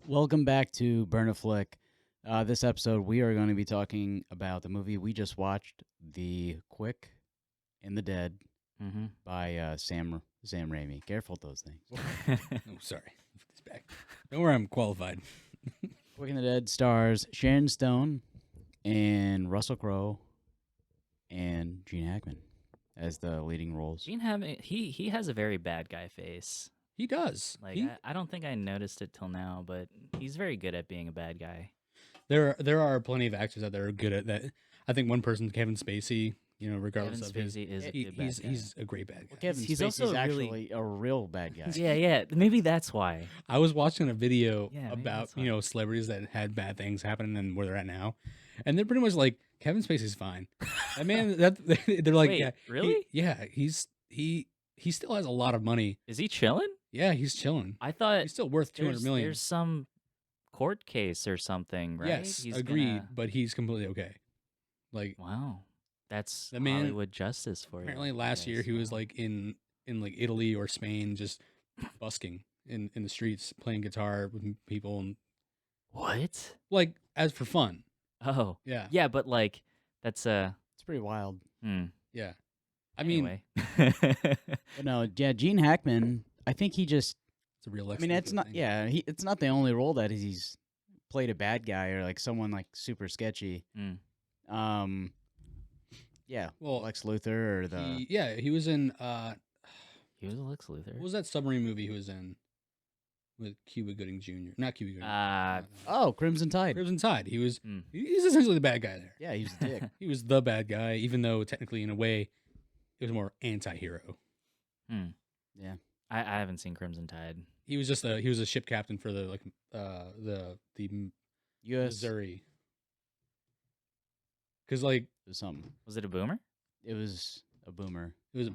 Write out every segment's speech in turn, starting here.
Welcome back to Burn a Flick. This episode, we are going to be talking about the movie we just watched, The Quick and the Dead, by Sam Raimi. Careful with those things. Oh, sorry. Put this back. Don't worry, I'm qualified. Quick and the Dead stars Sharon Stone and Russell Crowe and Gene Hackman as the leading roles. Gene Hackman, he has a very bad guy face. He does. Like I don't think I noticed it till now, but he's very good at being a bad guy. There are plenty of actors out there who are good at that. I think one person, Kevin Spacey, regardless Kevin of Spacey his, is a good bad guy. he's a great bad guy. Kevin He's Spacey's also actually a real bad guy. Yeah. Maybe that's why. I was watching a video Yeah, maybe about that's why. celebrities that had bad things happen and where they're at now, and they're pretty much like Kevin Spacey's fine. That man, they're like, Wait, yeah, really? he still has a lot of money. Is he chilling? Yeah, he's chilling. I thought He's still worth $200 million. There's some court case or something, right? Yes, He's agreed, but he's completely okay. Like, Wow, that's The man- Hollywood justice for you. apparently last year he was like in like Italy or Spain, just busking in the streets, playing guitar with people, and What? like as for fun. Oh, Yeah, yeah, but like that's It's pretty wild. yeah. I mean, anyway. But no, yeah, Gene Hackman, I think he just, it's a real. I mean, it's not, it's not the only role that he's played a bad guy or like someone like super sketchy. Yeah, Well, Lex Luthor or the he was in He was a Lex Luthor. what was that submarine movie he was in with Cuba Gooding Jr. Not Cuba Gooding. Oh, Crimson Tide. Crimson Tide. He was Mm. he's essentially the bad guy there. Yeah, he was a dick. He was the bad guy, even though technically in a way it was more anti-hero. Yeah. I haven't seen Crimson Tide. He was just he was a ship captain for the the U.S. Missouri. Because like It was something. Was it a boomer? It was a boomer. it was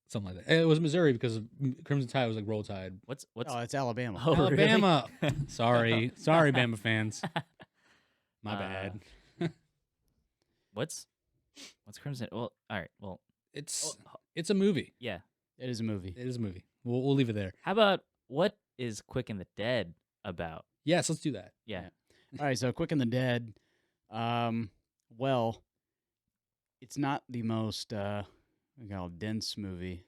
something like that. It was Missouri because Crimson Tide was like Roll Tide. What's Oh, it's Alabama. Oh, really? Alabama. sorry, Bama fans. My bad. What's Crimson? Well, all right. Well, It's a movie. yeah. It is a movie. It is a movie. We'll leave it there. How about what is Quick and the Dead about? Yes, let's do that. Yeah. All right, so Quick and the Dead. Well, it's not the most dense movie.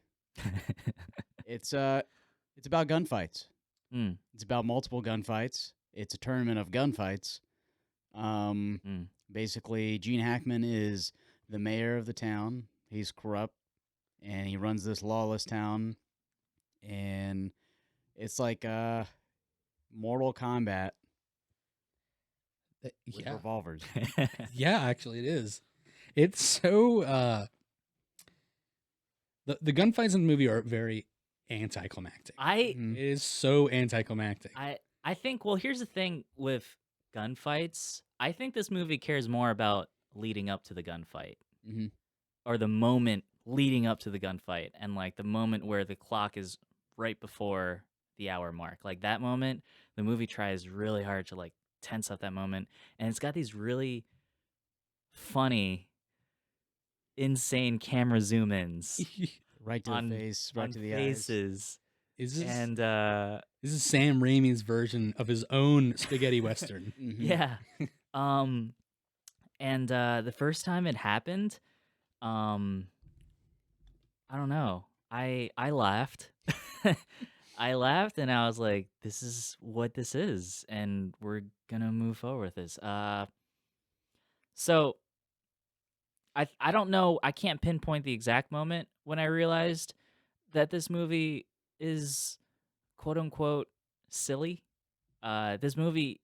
It's about gunfights. Mm. It's about multiple gunfights. It's a tournament of gunfights. Basically, Gene Hackman is the mayor of the town. He's corrupt, and he runs this lawless town. And it's like Mortal Kombat with Yeah, revolvers. yeah. Actually, it is. It's so. The gunfights in the movie are very anticlimactic. Mhm. It is so anticlimactic. I think. Well, here's the thing with gunfights. I think this movie cares more about leading up to the gunfight, Mhm. or the moment leading up to the gunfight, and like the moment where the clock is right before the hour mark. Like that moment, the movie tries really hard to like tense up that moment, and it's got these really funny, insane camera zoom ins Right to on the face, right on to the eyes. faces, Is this and this is Sam Raimi's version of his own spaghetti western? Mhm. yeah. And the first time it happened, I don't know. I laughed. I laughed and I was like, this is what this is, and we're gonna move forward with this. So I don't know, I can't pinpoint the exact moment when I realized that this movie is quote unquote silly. This movie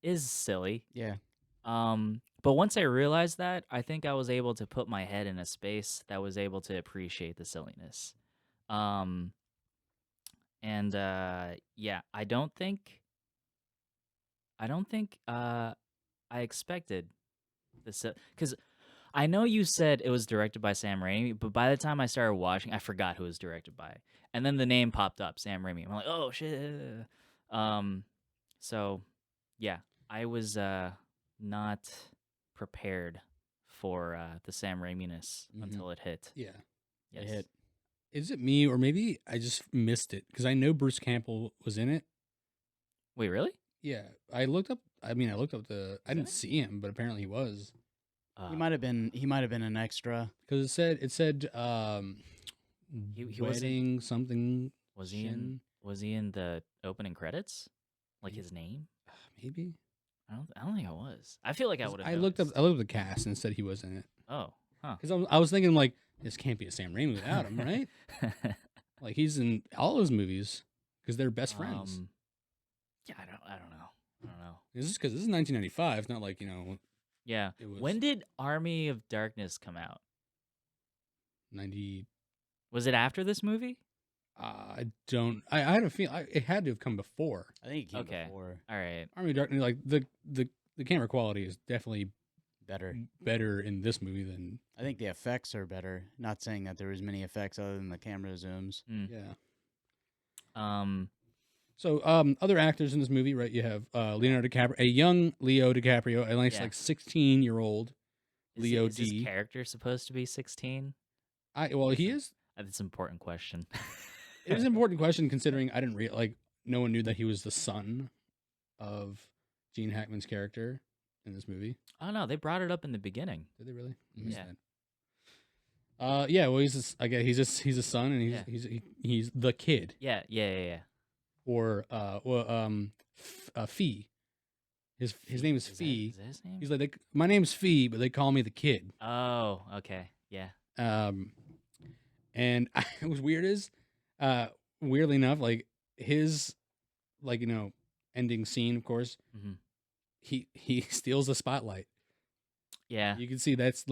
is silly. Yeah. But once I realized that, I think I was able to put my head in a space that was able to appreciate the silliness. Yeah, I don't think I expected this, because I know you said it was directed by Sam Raimi, but by the time I started watching, I forgot who it was directed by, and then the name popped up, Sam Raimi. I'm like, oh shit. So yeah, I was not prepared for the Sam Raimi-ness until it hit. Yeah. Yes. It hit. Is it me or maybe I just missed it because I know Bruce Campbell was in it. Wait, really? Yeah, I looked up. I mean, I looked up the. I Is didn't it? see him, but apparently he was He might have been. He might have been an extra. because it said he wasn't. wedding something. Was he in? Shin, Was he in the opening credits? Like Maybe. his name? maybe. I don't think it was. I feel like I 'Cause would have. I looked up the cast and it said he was in it. Oh, huh. Because I was thinking like this can't be a Sam Raimi without him, right? Like he's in all his movies because they're best friends. Yeah, I don't know. I don't know. This is because this is 1995. It's not like Yeah. it was When did Army of Darkness come out? 90. Was it after this movie? I don't. I had a feel. It had to have come before. I think he came Okay. before. All right. Army of Darkness, like the camera quality is definitely Better. better in this movie than I think the effects are better. Not saying that there was many effects other than the camera zooms. yeah. Um. So other actors in this movie, right? You have Leonardo DiCaprio, a young Leo DiCaprio, a nice Yeah. like 16-year-old Leo is D. his character supposed to be 16? Well, he is. That's an important question. It was an important question considering I didn't like no one knew that he was the son of Gene Hackman's character in this movie. Oh no, they brought it up in the beginning. Did they really? I Mhm. missed Yeah. that. Yeah. Well, I guess he's a son, and Yeah. he's the kid, Yeah. or Fee. His name is Fee. Is that his name? He's like, my name's Fee, but they call me the kid. Oh, okay. Yeah. And it was weird is, weirdly enough, like his, like ending scene, of course, Mhm. he steals the spotlight. Yeah. You can see that's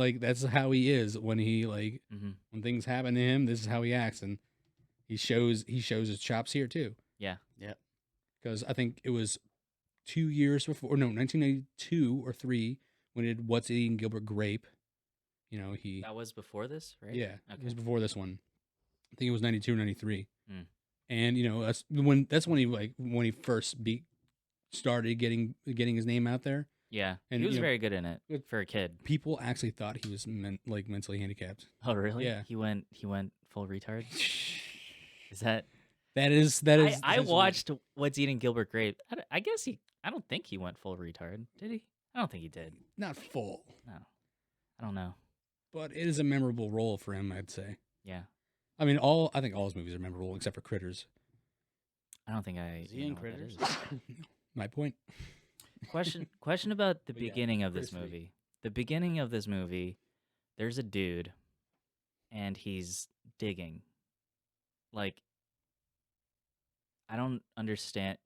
how he is when he Mhm. when things happen to him. This is how he acts, and he shows his chops here too. Yeah. Yep. Because I think it was 2 years before, no, 1992 or 3 when he did What's Eating Gilbert Grape. He That was before this, right? yeah, it Okay. was before this one. I think it was 92 or 93. Mm. And that's when he first started getting his name out there. Yeah. And, He was you know, very good in it with- for a kid. People actually thought he was mentally handicapped. Oh, really? Yeah. He went full retard. Is that? That is I essentially- watched What's Eating Gilbert Grape. I guess I don't think he went full retard. Did he? I don't think he did. not full, No. I don't know. but it is a memorable role for him, I'd say. Yeah. I mean, I think all his movies are memorable except for Critters. I don't think I. Is he even in know what that Critters? is. My point. Question about the But yeah, beginning of this Critters 3. movie. The beginning of this movie, there's a dude, and he's digging. Like, I don't understand.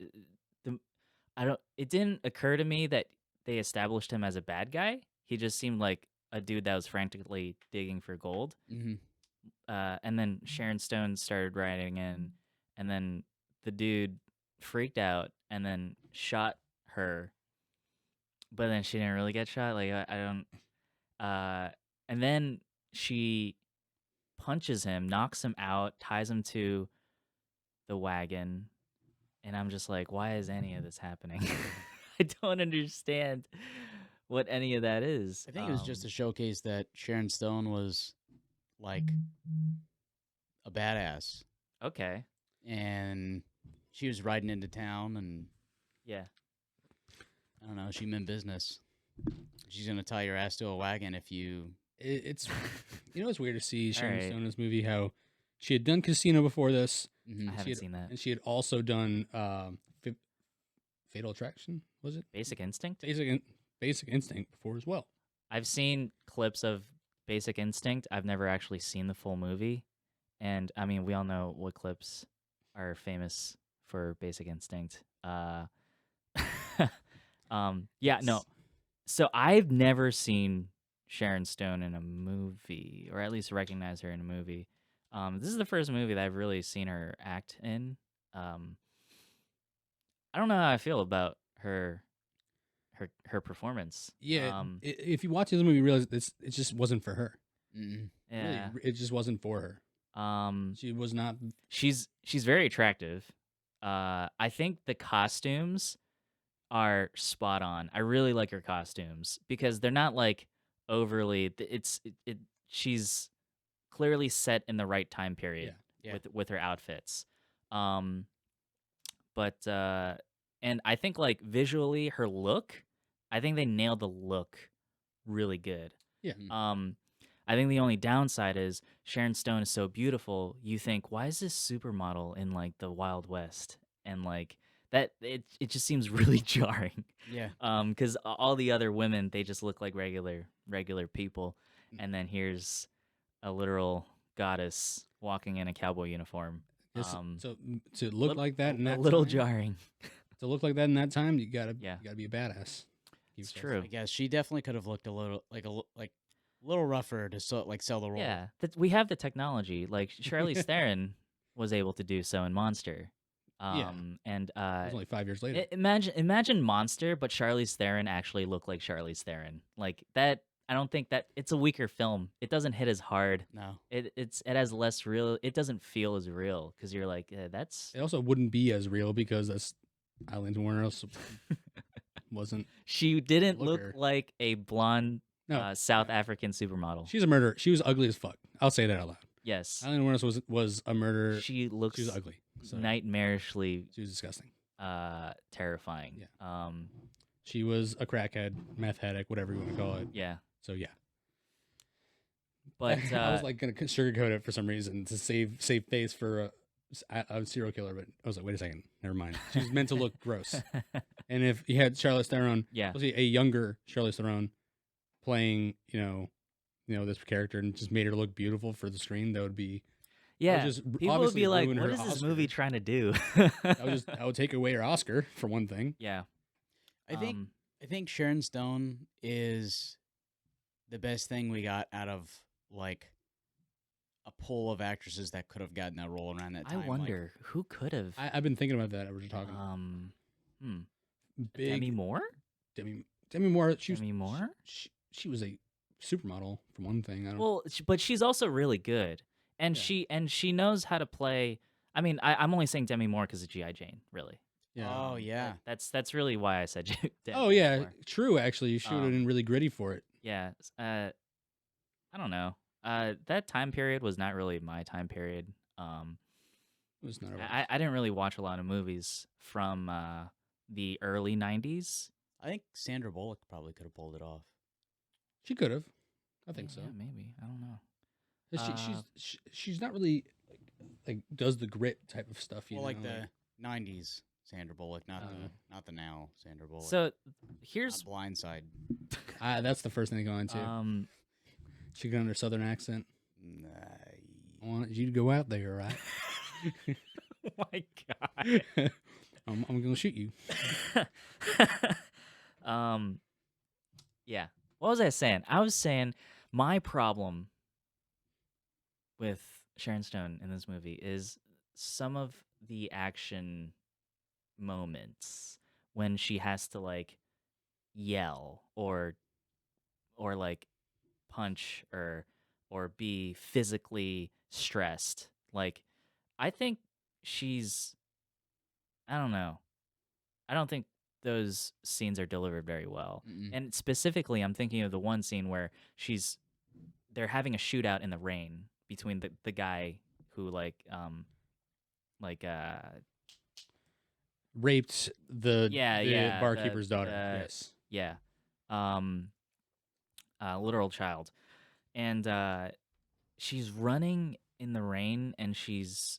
It didn't occur to me that they established him as a bad guy. He just seemed like a dude that was frantically digging for gold. Mm-hmm. And then Sharon Stone started riding in, and then the dude freaked out and then shot her. But then she didn't really get shot. Like I don't. And then she punches him, knocks him out, ties him to the wagon, and I'm just like, why is any of this happening? I don't understand what any of that is. I think it was just to showcase that Sharon Stone was like a badass, Okay. and she was riding into town, and Yeah. I don't know, she meant business. She's gonna tie your ass to a wagon if you. It's it's weird to see Sharon Alright. Stone in this movie. How she had done Casino before this, Mhm. I haven't seen that. and she had also done Fatal Attraction. Was it Basic Instinct? Basic Instinct before as well? I've seen clips of Basic Instinct. I've never actually seen the full movie. And I mean, we all know what clips are famous for Basic Instinct. Yeah, no. So I've never seen Sharon Stone in a movie, or at least recognize her in a movie. This is the first movie that I've really seen her act in. I don't know how I feel about her performance. Yeah. If you watch this movie, you realize it just wasn't for her. Mm-mm. Yeah. Really, it just wasn't for her. She was not. She's very attractive. I think the costumes are spot on. I really like her costumes because they're not like overly. She's clearly set in the right time period Yeah. with her outfits. But And I think like visually, her look, I think they nailed the look really good. Yeah. I think the only downside is Sharon Stone is so beautiful. You think, why is this supermodel in like the Wild West? And like that, it just seems really jarring. Yeah. Because all the other women, they just look like regular people, Mm. and then here's a literal goddess walking in a cowboy uniform. So to look like that in that a little time, jarring. to look like that in that time, you gotta Yeah. be a badass. It's Keep true. I guess she definitely could have looked a little like little rougher to sell the role. Yeah, we have the technology. Like Charlize Theron was able to do so in Monster. Yeah. And It was only 5 years later. imagine Monster, but Charlize Theron actually looked like Charlize Theron. Like that. I don't think that it's a weaker film. It doesn't hit as hard. No. It has less real. It doesn't feel as real because you're like that's. It also wouldn't be as real because that's Eileen Warner wasn't. She didn't look her. like a blonde No. South African supermodel. She's a murderer. She was ugly as fuck. I'll say that out loud. Yes, Eileen Warner was a murderer. she looks She was ugly. So nightmarishly she was disgusting. terrifying. Yeah. She was a crackhead, meth addict, whatever you want to call it. Yeah, So yeah. but I was like gonna sugarcoat it for some reason to save face for a serial killer, but I was like, wait a second, never mind. She's meant to look gross. And if you had Charlize Theron, yeah, especially a younger Charlize Theron, playing, this character and just made her look beautiful for the screen, that would be yeah. just People would be obviously like, ruin "What her is this Oscar. movie trying to do?" that would take away her Oscar for one thing. Yeah, I think Sharon Stone is the best thing we got out of like a pool of actresses that could have gotten that role around that I Oh time. wonder who could have. I've been thinking about that as we're talking. Big Demi Moore. Demi Moore. Demi Moore. She was a supermodel for one thing. I don't. Well, but she's also really good, and Yeah. she knows how to play. I mean, I'm only saying Demi Moore because of G.I. Jane, really. Yeah. Oh yeah. That's really why I said. Oh Demi yeah, Moore. true. Actually, she would have been really gritty for it. Yeah. I don't know. That time period was not really my time period. It was not. I didn't really watch a lot of movies from the early '90s. I think Sandra Bullock probably could have pulled it off. She could have. I think so. Yeah, maybe. I don't know. She's not really like does the grit type of stuff. Well, like the '90s Sandra Bullock, not the now Sandra Bullock. So here's Not Blindside. that's the first thing to go into. She got under Southern accent. I wanted you to go out there, right? oh my god. I'm gonna shoot you. Yeah. What was I saying? I was saying my problem with Sharon Stone in this movie is some of the action moments when she has to like yell or like punch or be physically stressed. Like I think I don't know. I don't think those scenes are delivered very well. Mm-mm. And specifically, I'm thinking of the one scene where they're having a shootout in the rain between the guy who Raped the barkeeper's daughter. Yes. Yeah. Literal child. And she's running in the rain and she's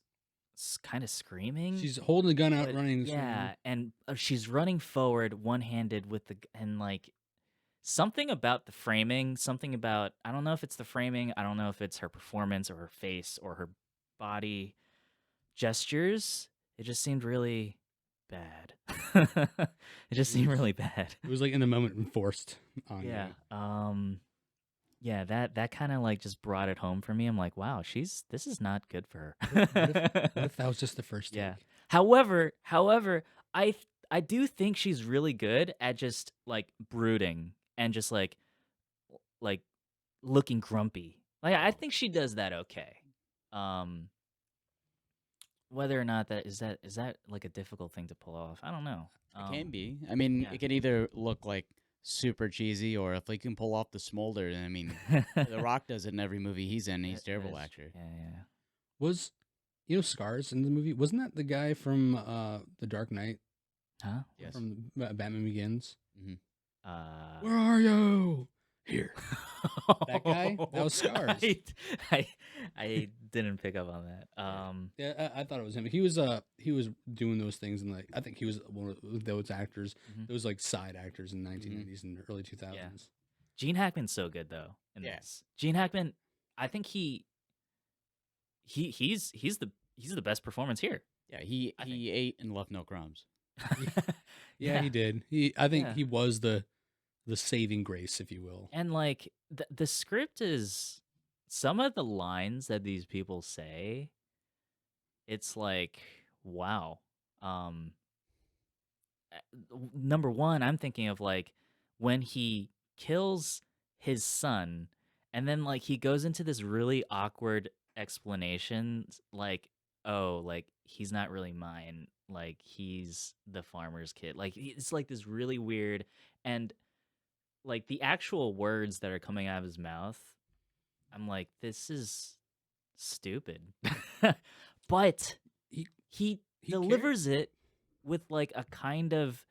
kind of screaming. She's holding the gun out, running. Yeah, and she's running forward, one-handed and like something about the framing, something about I don't know if it's the framing, I don't know if it's her performance or her face or her body gestures. It just seemed really bad. It just seemed really bad. It was like in the moment and forced on Yeah. you. Yeah, that kind of like just brought it home for me. I'm like, wow, this is not good for her. What if that was just the first take? Yeah. However, I do think she's really good at just like brooding and just like looking grumpy. Like I think she does that okay. Whether or not is that like a difficult thing to pull off, I don't know. It can be. I mean, yeah. it can either look like super cheesy, or if they can pull off the smolder. Then I mean, The Rock does it in every movie he's in. He's a terrible actor. Yeah. Was Scars in the movie? Wasn't that the guy from The Dark Knight? Huh? Yes. from Batman Begins. Where Uh, are you? Here. That guy? That was Scars. I didn't pick up on that. Yeah, I thought it was him. He was doing those things, and like I think he was one of those actors, Mhm. those like side actors in the 1990s and early 2000s. Yeah. Gene Hackman's so good though in Yeah. this. Gene Hackman, I think he's the best performance here. Yeah, he I think. he ate and left no crumbs. Yeah, he did. I think Yeah. he was the saving grace, if you will. And like the script is some of the lines that these people say, it's like wow. Um Number one, I'm thinking of like when he kills his son, and then like he goes into this really awkward explanation, like, oh, like he's not really mine, like he's the farmer's kid. Like it's like this really weird, and like the actual words that are coming out of his mouth, I'm like, this is stupid. But He he cared. delivers it with like a kind of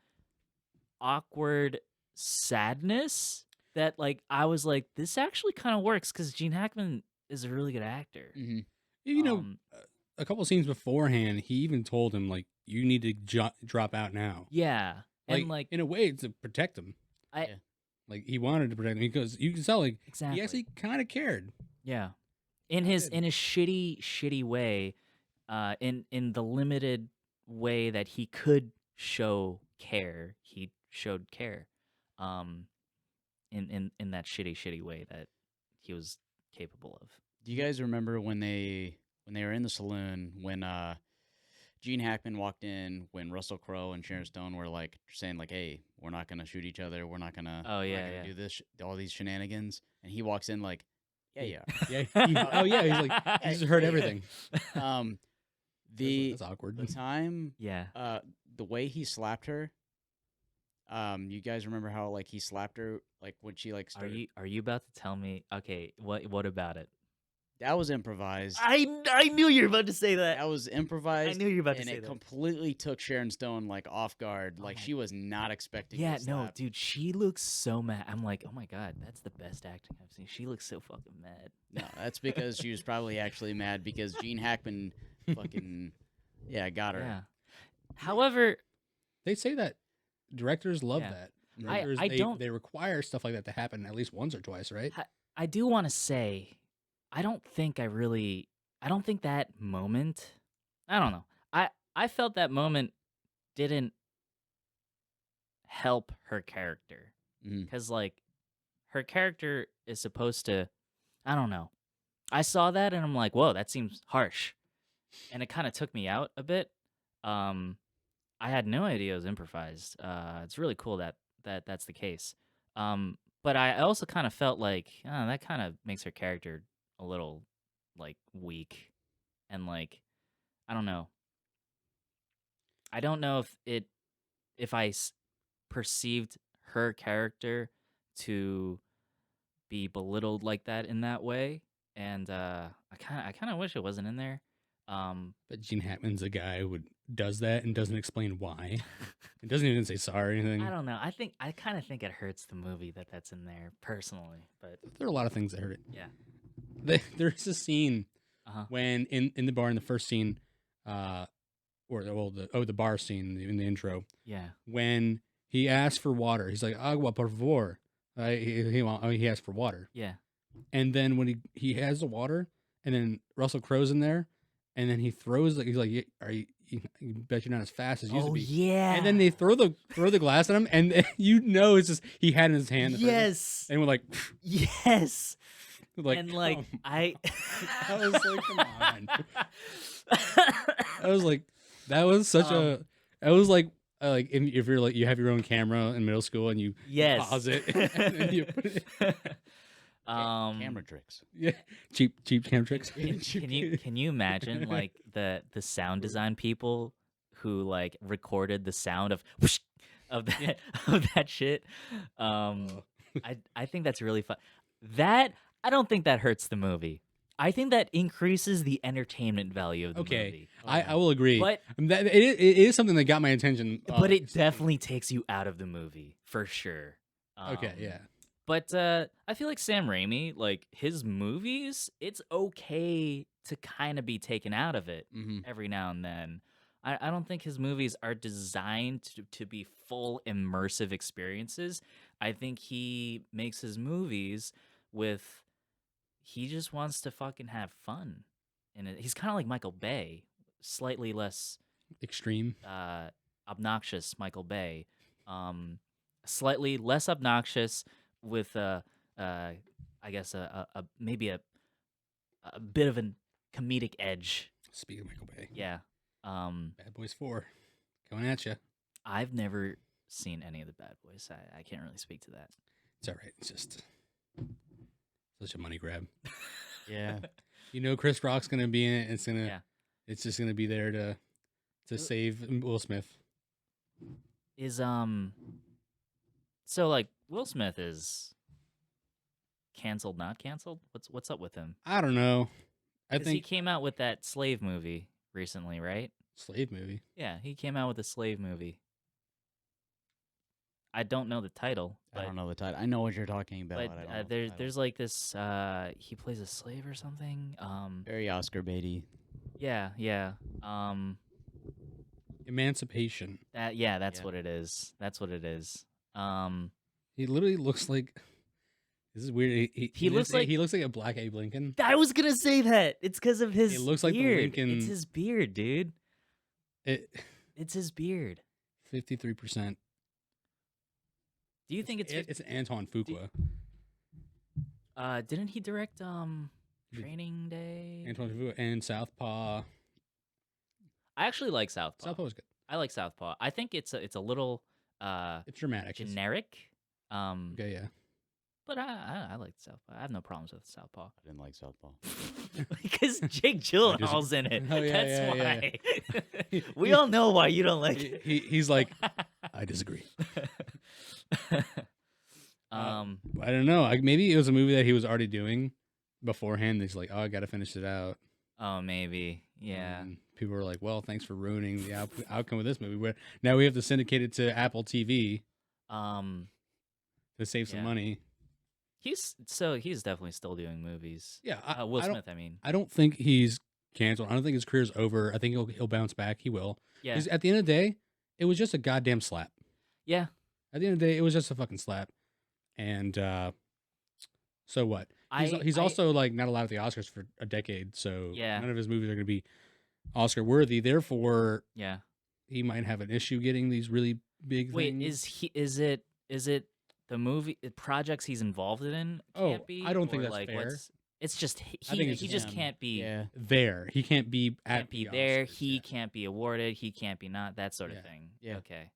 awkward sadness that like I was like, this actually kind of works because Gene Hackman is a really good actor. Mm-hmm. You know, Um, a couple scenes beforehand, he even told him like, "You need to drop out now." yeah, Like, and like in a way, to protect him. I Yeah. Like he wanted to protect him because you can tell like exactly he actually kind of cared. yeah, in I his did. in his shitty way, in the limited way that he could show care, he showed care, um, in that shitty way that he was capable of. Do you guys remember when they were in the saloon when Gene Hackman walked in, when Russell Crowe and Sharon Stone were like saying like, "Hey, we're not gonna shoot each other. We're not gonna. Oh, we're yeah, not gonna yeah. do this. All these shenanigans." And he walks in like, "Yeah, yeah." Yeah. Oh yeah. He's like he just heard everything. Um, the That's awkward. the time, Yeah. the way he slapped her. You guys remember how like he slapped her like when she like started. Are you about to tell me? Okay, what about it? That was improvised. I knew you were about to say that. That was improvised. knew you were about to and say it that. completely took Sharon Stone like off guard. Oh Like my- she was not expecting. Yeah, the no, slap. dude, she looks so mad. I'm like, oh my god, that's the best acting I've seen. She looks so fucking mad. No, that's because she was probably actually mad because Gene Hackman fucking got her. Yeah. However, They say that directors love Yeah. that. I Directors, don't- they require stuff like that to happen at least once or twice, right? I do want to say, I don't think that moment. I don't know. I felt that moment didn't help her character Mhm. because like her character is supposed to. I don't know. I saw that and I'm like, whoa, that seems harsh, and it kind of took me out a bit. I had no idea it was improvised. It's really cool that that's the case. But I also kind of felt like that kind of makes her character a little like weak, and like I don't know. I don't know if I perceived her character to be belittled like that in that way, and I kind of wish it wasn't in there. But Gene Hackman's a guy who does that and doesn't explain why. It doesn't even say sorry or anything. I don't know. I kind of think it hurts the movie that that's in there personally, but There are a lot of things that hurt it. yeah. There's a scene Uh-huh. when in the bar in the first scene, the bar scene in the intro, Yeah. when he asks for water, he's like agua por favor. He asked for water, Yeah. and then when he has the water, and then Russell Crowe's in there, and then he throws he's like, "Are you bet you're not as fast as you used to be." yeah. And then they throw the glass at him, and it's just he had it in his hand. Yes. And we're like, Yes. like, and like come I I was like, come on. I was like, that was such a. I was like if you're like you have your own camera in middle school and you yes. pause it and then you put it. Camera tricks. Yeah, cheap camera tricks. Can you imagine like the sound design people who like recorded the sound of whoosh, of that of that shit? I think that's really fun. That I don't think that hurts the movie. I think that increases the entertainment value of the Okay, movie. I will agree. But That it is something that got my attention. but it definitely takes you out of the movie for sure. Okay, yeah. But I feel like Sam Raimi, like his movies, it's okay to kind of be taken out of it Mm-hmm. every now and then. I don't think his movies are designed to be full immersive experiences. I think he makes his movies with he just wants to fucking have fun. And he's kind of like Michael Bay, slightly less Extreme. obnoxious Michael Bay, slightly less obnoxious with I guess maybe a bit of a comedic edge. Speaking of Michael Bay, Yeah. Bad Boys 4, coming at you. I've never seen any of the Bad Boys. I can't really speak to that. It's all right. It's just such a money grab. Yeah. You know, Chris Rock's gonna be in it. Yeah. It's just gonna be there to save Will Smith. Is so like Will Smith is canceled, not canceled? What's up with him? I don't know. I 'Cause he think came out with that Slave movie recently, right? slave movie. Yeah, he came out with a Slave movie. I don't know the title, I but don't know the title. I know what you're talking about. I don't know the title. there's like this he plays a slave or something. Very Oscar baity. Yeah. Emancipation. That's Yeah. what it is. That's what it is. He literally looks like. This is weird. He looks like- he looks like a black Abe Lincoln. I was gonna say that. It's because of his It looks like the beard. Lincoln- It's his beard, dude. It's his beard. 53%. Do you think It's Antoine Fuqua. Didn't he direct Training Day? Antoine Fuqua and Southpaw. I actually like Southpaw. Southpaw was good. I like Southpaw. I think it's a little It's dramatic. generic. Okay, yeah. But I like Southpaw. I have no problems with Southpaw. I didn't like Southpaw. Because Jake Gyllenhaal's in it. Oh, yeah, That's yeah, why. We all know why you don't like it. He's like, I disagree. I don't know. Maybe it was a movie that he was already doing beforehand. He's like, oh, I got to finish it out. Oh, maybe. Yeah. And people were like, well, thanks for ruining the outcome of this movie. Now we have to syndicate it to Apple TV to save some yeah. money. He's definitely still doing movies. Yeah, Will Smith, I mean. I don't think he's canceled. I don't think his career's over. I think he'll bounce back. He will. Yeah. 'Cause at the end of the day, it was just a goddamn slap. Yeah. At the end of the day, it was just a fucking slap. And so what? He's also like not allowed at the Oscars for a decade, so Yeah. none of his movies are going to be Oscar worthy. Therefore, Yeah. he might have an issue getting these really big Wait, things. is it the movie projects he's involved in can't be? I don't think or, that's like, fair. It's just I think it's he just just him. can't be Yeah. There, he can't be at can't be the there. Oscars, He yeah. can't be awarded. He can't be not that sort Yeah. of thing. Yeah. Okay.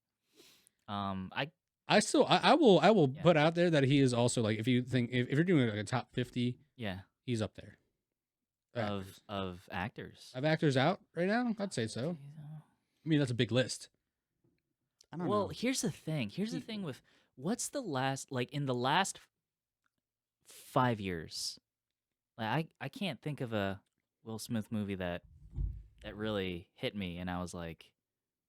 I will Yeah. put out there that he is also like if you're doing like a top 50, Yeah. he's up there. Of actors. Have actors out right now? I'd say so. I mean, that's a big list. I don't Well, know. here's the thing. Here's the thing with what's the last in the last 5 years. Like I can't think of a Will Smith movie that really hit me and I was like,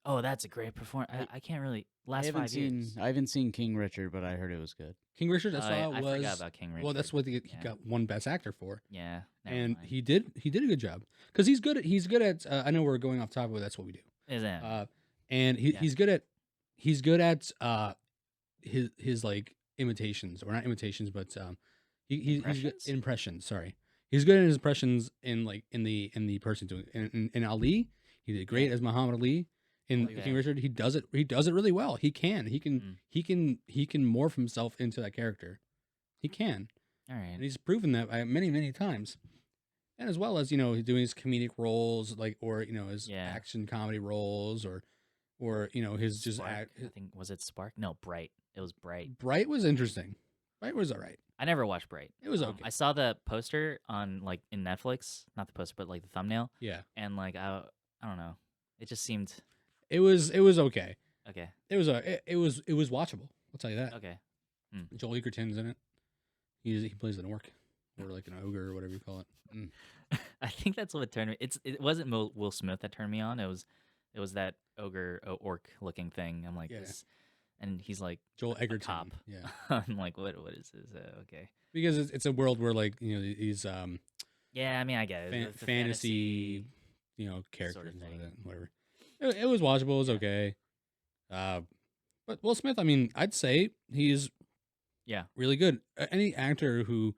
"Oh, that's a great performance." I can't really last 5 years. I haven't seen King Richard, but I heard it was good. King Richard, I Oh, saw yeah, I was forgot about King Richard. well, that's what he Yeah. got one Best Actor for, Yeah. never and mind. he did a good job because he's good at. I know we're going off topic, but that's what we do. Is it? And Yeah. he's good at his like imitations or not imitations, but he's good Impressions? impressions. Sorry, he's good at his impressions in the person doing in Ali. He did great Yeah. as Muhammad Ali. In Okay. King Richard, he does it really well. He can morph himself into that character. He can, All right. and he's proven that by many times. And as well as he's doing his comedic roles, like or his Yeah. action comedy roles, or his just Spark, I think was it Spark? No, Bright. It was Bright. Bright was interesting. Bright was all right. I never watched Bright. It was okay. I saw the poster on in Netflix, not the poster, but like the thumbnail, Yeah, and like I don't know, it just seemed it was okay. okay. It was watchable. I'll tell you that. Okay. Joel Egerton's in it. He plays an orc. or like an ogre or whatever you call it. I think that's what turned me. It wasn't Will Smith that turned me on. It was that ogre orc looking thing. I'm like Yeah. this, and he's like Joel a Egerton. cop. Yeah, I'm like, what is this? Okay. because it's a world where like these Yeah, I mean, I get it. The fantasy characters sort of and all thing. that, whatever. It was watchable. It was okay. But Will Smith, I mean, I'd say he's Yeah. really good. Any actor who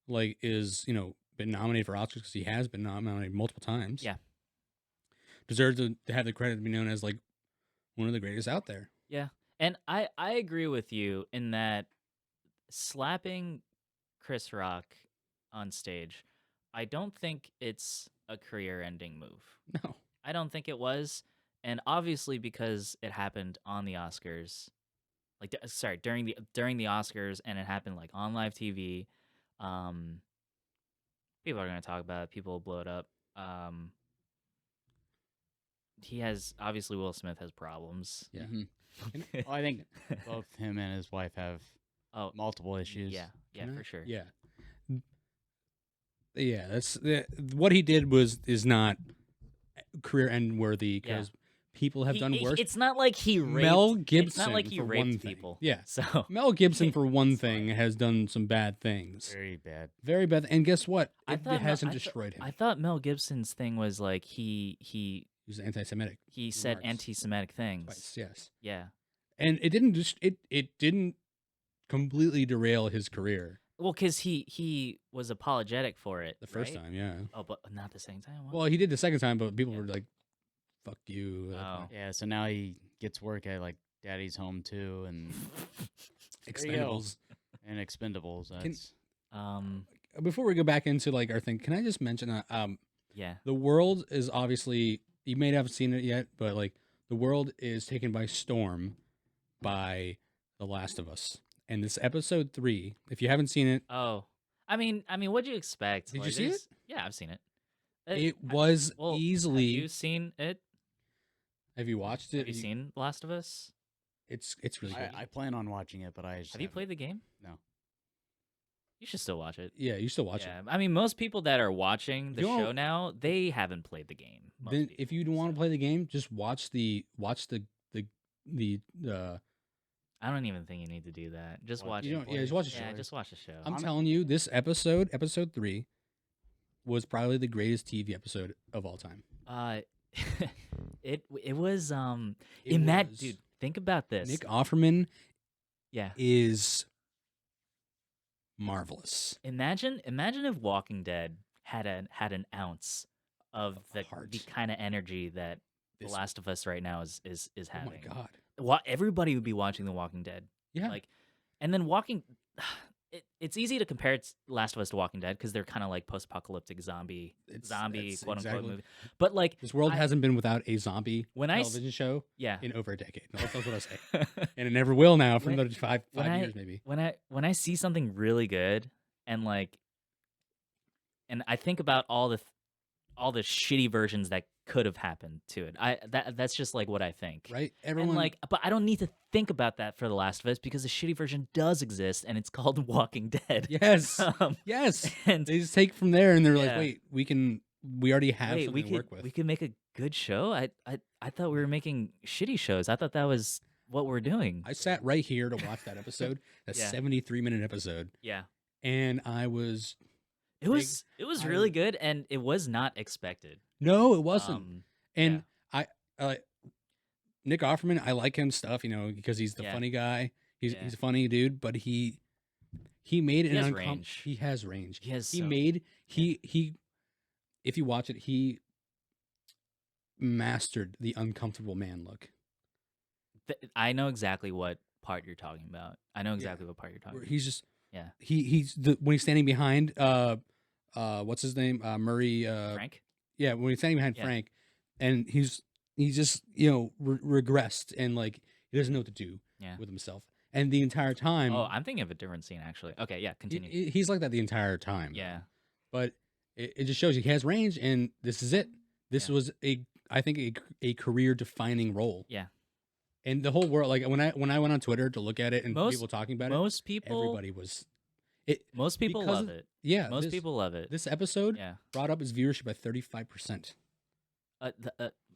like is been nominated for Oscars, because he has been nominated multiple times. Yeah. Deserves to have the credit to be known as like one of the greatest out there. Yeah. And I agree with you in that slapping Chris Rock on stage, I don't think it's a career-ending move. No. I don't think it was. And obviously because it happened on the Oscars, like during the Oscars, and it happened like on live TV, people are going to talk about it, people will blow it up. Obviously Will Smith has problems. Yeah. Well, I think both him and his wife have multiple issues. Yeah, for sure. Yeah. Yeah, that's what he did is not career end worthy, because people have done worse. It's not like he raped. Mel Gibson. It's not like he for raped one people. Thing. Yeah. So Mel Gibson, for one thing, has done some bad things. Very bad. Very bad. And guess what? I It thought hasn't destroyed him. I thought Mel Gibson's thing was like he was anti-Semitic. He said remarks. anti-Semitic things. Twice, yes. Yeah. And it didn't it didn't completely derail his career. Well, because he was apologetic for it The first right? time, yeah. Oh, but not the second time. What? Well, he did the second time, but people were like, "Fuck you." Oh. Yeah, so now he gets work at like Daddy's Home too, and Expendables and Expendables. That's Before we go back into like our thing, can I just mention that yeah, the world is obviously, you may not have seen it yet, but like the world is taken by storm by The Last of Us. And this episode 3, if you haven't seen it, oh, I mean, what'd you expect? Did you see it? Yeah, I've seen it. it was Well, easily. Have you seen it? Have you watched it? Have you seen Last of Us? It's really good. I plan on watching it, but I just Have you played the game? No. You should still watch it. Yeah, you still watch Yeah, it. I mean, most people that are watching the You know- show now, they haven't played the game. Most Then, people, if you don't want to so. play the game, just watch the I don't even think you need to do that. Just What, watch you it. don't- yeah, just watch the Yeah, show. just watch the show. I'm telling you, this episode 3, was probably the greatest TV episode of all time. It was It in that was. dude. Think about this. Nick Offerman Yeah. is marvelous. Imagine if Walking Dead had an ounce of the heart. kind of energy that The This- Last of Us right now is Oh having. my god. Everybody would be watching The Walking Dead. Yeah. Like, and then it's easy to compare Last of Us to Walking Dead because they're kind of like post-apocalyptic zombie It's- that's quote unquote exactly- movie. But like This world I- hasn't been without a zombie when I television show yeah. in over a decade. That's what I say. And it never will now for When- another five when I- years maybe. when I see something really good and I think about all the shitty versions that could have happened to it. That's just like what I think. Right? And Everyone but I don't need to think about that for The Last of Us because the shitty version does exist and it's called Walking Dead. Yes. Um, Yes. and They just take from there and they're like, Yeah. wait, we already have wait, something to work with. we could make a good show. I thought we were making shitty shows. I thought that was what we're doing. I sat right here to watch that episode, that Yeah. 73-minute episode, Yeah. and I was It was I- really good and it was not expected. no, it wasn't. And yeah. I Nick Offerman, I like him stuff, because he's the Yeah. funny guy. He's Yeah. he's a funny dude, but he made He an has range. He has range. He has He so- made he if you watch it, he mastered the uncomfortable man look. I know exactly what part you're talking about. I know exactly what part you're talking Where about. he's just Yeah. he's when he's standing behind what's his name? Murray Frank? Yeah, when he's standing behind Yeah. Frank, and he's just regressed and like he doesn't know what to do Yeah. with himself, and the entire time, Oh, I'm thinking of a different scene actually. Okay, yeah, continue. he's like that the entire time. Yeah. But it just shows he has range, and this is it. This Yeah. was I think a career defining role. Yeah. And the whole world, like when I went on Twitter to look at it and Most- people talking about it, Most people everybody was. Most people because love of- it. Yeah, Most people love it. this episode Yeah. brought up its viewership by 35%.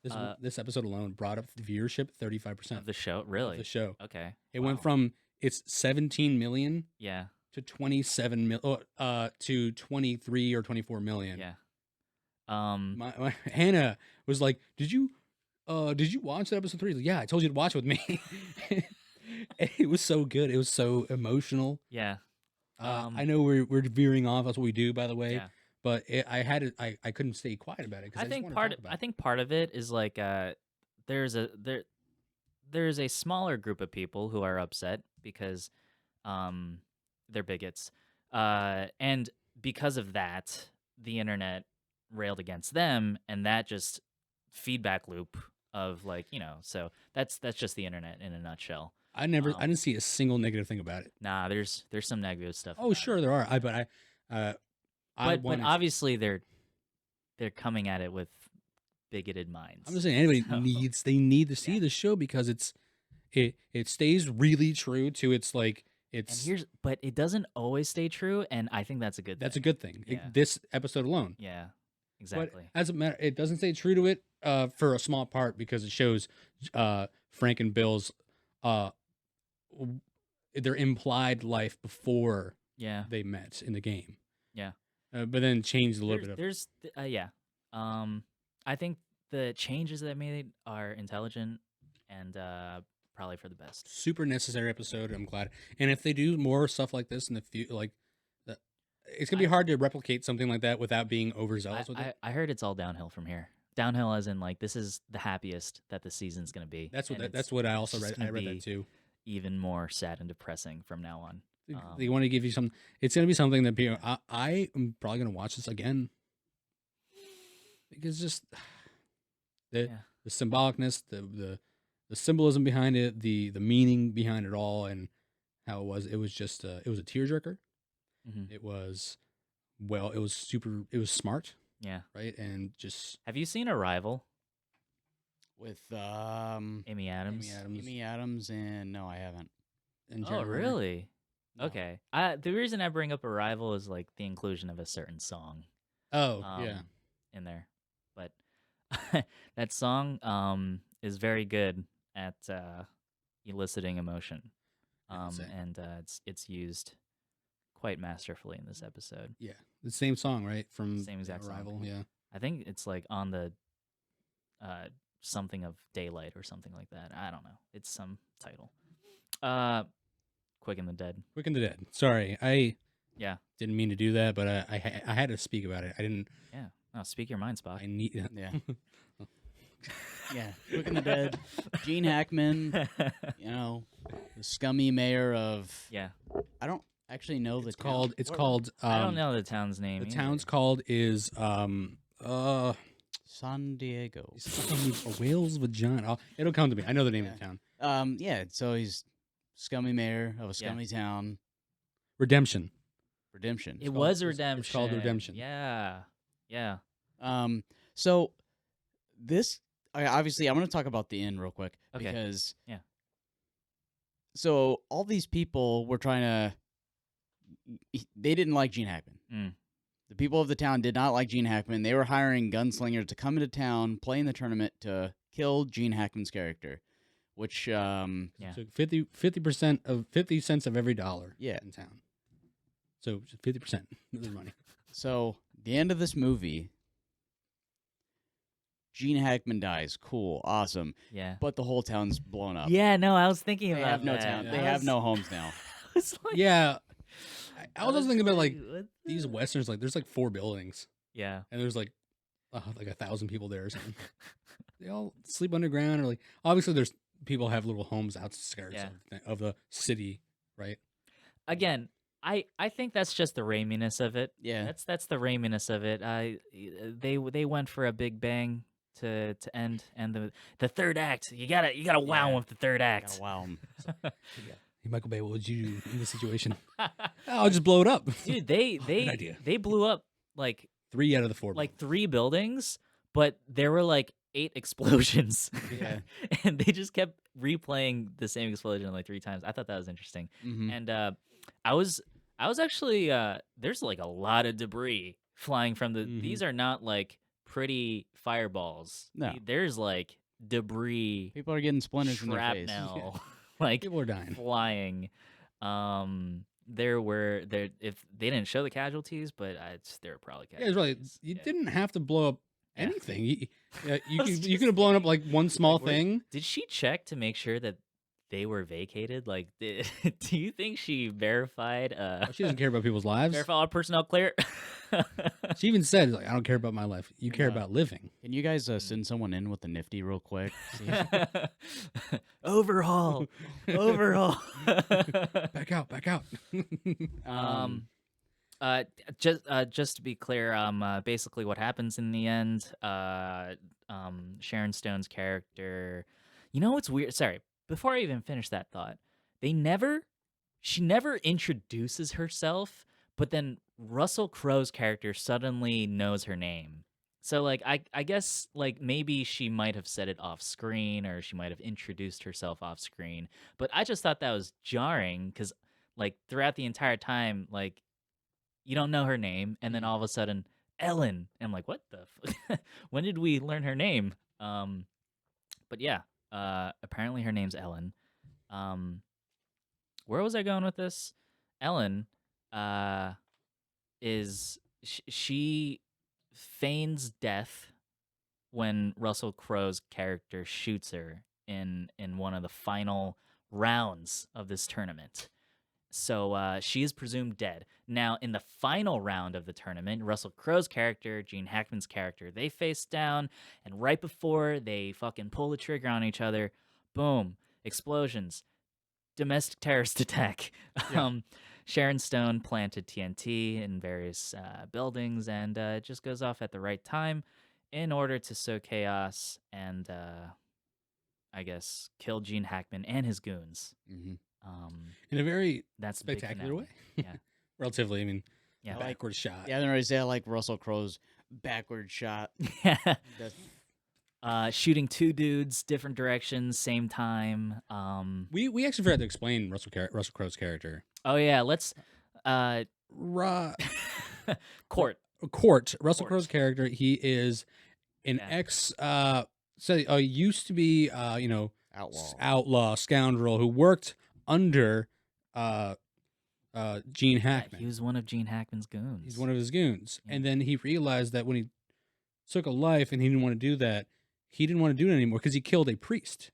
This Uh, this episode alone brought up the viewership 35% of the show, of really? the show. Okay. It Wow. went from its 17 million Yeah. to 27 to 23 or 24 million. Yeah. My Hannah was like, "Did you watch that episode 3?" Like, yeah, I told you to watch it with me. And it was so good. It was so emotional. Yeah. I know we're veering off. That's what we do, by the way. Yeah. But I couldn't stay quiet about it because I think part of it is like there's a smaller group of people who are upset because they're bigots. And because of that, the internet railed against them, and that just feedback loop of like, so that's just the internet in a nutshell. I didn't see a single negative thing about it. Nah, there's some negative stuff. Oh, about sure it. there are. But Obviously they're coming at it with bigoted minds. I'm just saying anybody So- need to see Yeah. the show because it stays really true to its like But it doesn't always stay true, and I think that's a good. that's a thing. good thing. Yeah. This episode alone. Yeah, exactly. But as a matter, it doesn't stay true to it for a small part because it shows Frank and Bill's their implied life before Yeah, they met in the game. Yeah. But then changed a little bit of. There's yeah. I think the changes that made are intelligent and probably for the best. Super necessary episode. I'm glad. And if they do more stuff like this in the future, it's gonna be hard to replicate something like that without being overzealous with it. I heard it's all downhill from here. Downhill as in like this is the happiest that the season's gonna be. That's and that's what I also just read. gonna I read be that too. even more sad and depressing from now on. They want to give you some. It's gonna be something that people. I am probably gonna watch this again because just the symbolicness, the symbolism behind it, the meaning behind it all, and how it was. It was just it was a tearjerker. Mhm. It was it was super. It was smart, Yeah. right? And just Have you seen Arrival? with Amy Adams. Amy Adams, and no, I haven't. and Oh, Jeremy Renner. really? No. Okay. The reason I bring up Arrival is like the inclusion of a certain song. Oh yeah. In there, but that song is very good at eliciting emotion, Yeah, same. and it's used quite masterfully in this episode. Yeah, the same song, right? From Same exact song. Arrival. Yeah. I think it's like on the something of Daylight or something like that. I don't know. It's some title. Quick and the Dead. Quick and the Dead. Sorry, I Yeah. didn't mean to do that, but I had to speak about it. I didn't. Yeah. No, speak your mind, Spock. I need. Yeah. Yeah. Quick and the Dead. Gene Hackman, the scummy mayor of. Yeah. I don't actually know the It's town. called. It's Where- called. I don't know the town's name. The either. town's called is San Diego. a whale's vagina. It'll come to me. I know the name of the town. Yeah. So he's scummy mayor of a scummy town. Redemption. Redemption. It was it's- Redemption. it's called Redemption. Yeah. Yeah. So this obviously I'm going to talk about the end real quick Okay. because Yeah. So all these people were trying to. They didn't like Gene Hackman. Mm. The people of the town did not like Gene Hackman. They were hiring gunslingers to come into town, play in the tournament to kill Gene Hackman's character, which Yeah. So 50% of 50 cents of every dollar. Yeah. In town. So 50% of their money. So the end of this movie, Gene Hackman dies. Cool, awesome. Yeah. But the whole town's blown up. Yeah. No, I was thinking They about have no that. town. Yeah. They have no homes now. It's like, Yeah. I was also thinking about like what these the- westerns. Like there's like 4 buildings. Yeah. And there's like 1,000 people there or something. They all sleep underground, or like obviously there's people have little homes outskirts Yeah. of the city, right? Again, I think that's just the Raiminess of it. Yeah. That's the Raiminess of it. They went for a big bang to end, and the third act. You gotta wow 'em Yeah. with the third act. Gotta wow 'em. Hey, Michael Bay, what would you do in this situation? I'll just blow it up. Dude, they Good idea. they blew up like 3 out of the 4. like 3 buildings, but there were like 8 explosions. Yeah. And they just kept replaying the same explosion like 3 times. I thought that was interesting. Mhm. And I was I was actually there's like a lot of debris flying from the. These are not like pretty fireballs. No. There's like debris, People are getting splinters in their face. shrapnel, like People are dying. flying. There if they didn't show the casualties, but there were probably Yeah, it's really. casualties. You Yeah. didn't have to blow up Yeah. anything. You I was could just have blown up thinking, like one small were- thing. Did she check to make sure that they were vacated? Like, do you think she verified? She doesn't care about people's lives. Verify all personnel clear. She even said, "Like I don't care about my life. You care No. about living." Can you guys send someone in with the nifty real quick? See Overhaul, overhaul. Back out, back out. Just to be clear, basically what happens in the end, Sharon Stone's character. You know what's weird? Sorry, before I even finish that thought, she never introduces herself, but then Russell Crowe's character suddenly knows her name. So like I guess like maybe she might have said it off screen or she might have introduced herself off screen, but I just thought that was jarring because like throughout the entire time like you don't know her name and then all of a sudden Ellen. And I'm like, what the when did we learn her name? But yeah, apparently her name's Ellen. Where was I going with this? Ellen she feigns death when Russell Crowe's character shoots her in one of the final rounds of this tournament. So she is presumed dead. Now, in the final round of the tournament, Russell Crowe's character, Gene Hackman's character, they face down, and right before they fucking pull the trigger on each other, boom, explosions, domestic terrorist attack. Yeah. Sharon Stone planted TNT in various buildings, and it just goes off at the right time in order to sow chaos and, I guess, kill Gene Hackman and his goons. Mhm. In a very That's the big spectacular finale. way. Yeah. Relatively, I mean, Yeah. backward shot. Yeah, I didn't really say I like Russell Crowe's backward shot. Yeah. That's- Shooting two dudes, different directions, same time. We actually forgot to explain Russell Crowe's character. Oh yeah, let's Court. Russell Court. Crowe's character. He is an Yeah. used to be outlaw scoundrel who worked under Gene Yeah, Hackman. he was one of Gene Hackman's goons. He's one of his goons. Yeah. And then he realized that when he took a life and he didn't want to do that, he didn't want to do it anymore because he killed a priest.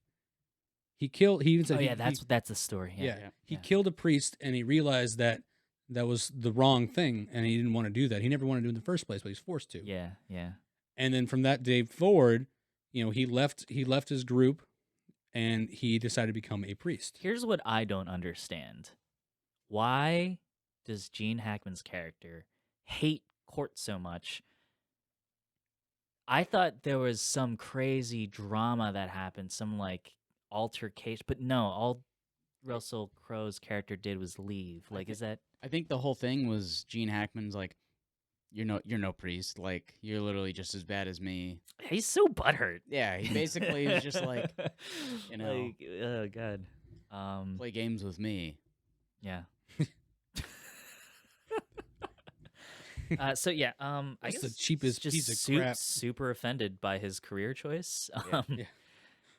He even said, Oh yeah, that's the story. Yeah. he Yeah. killed a priest and he realized that that was the wrong thing and he didn't want to do that. He never wanted to do it in the first place, but he's forced to. Yeah. Yeah. And then from that day forward, he left his group and he decided to become a priest. Here's what I don't understand. Why does Gene Hackman's character hate Court so much? I thought there was some crazy drama that happened, some like altercation, but no, all Russell Crowe's character did was leave. Like, is that I think the whole thing was Gene Hackman's like, you're no priest. Like, you're literally just as bad as me. he's so butthurt. Yeah, he basically was just like, you know, like, oh god. play games with me. Yeah. So yeah, I That's guess the cheapest just piece of crap. super offended by his career choice. Yeah.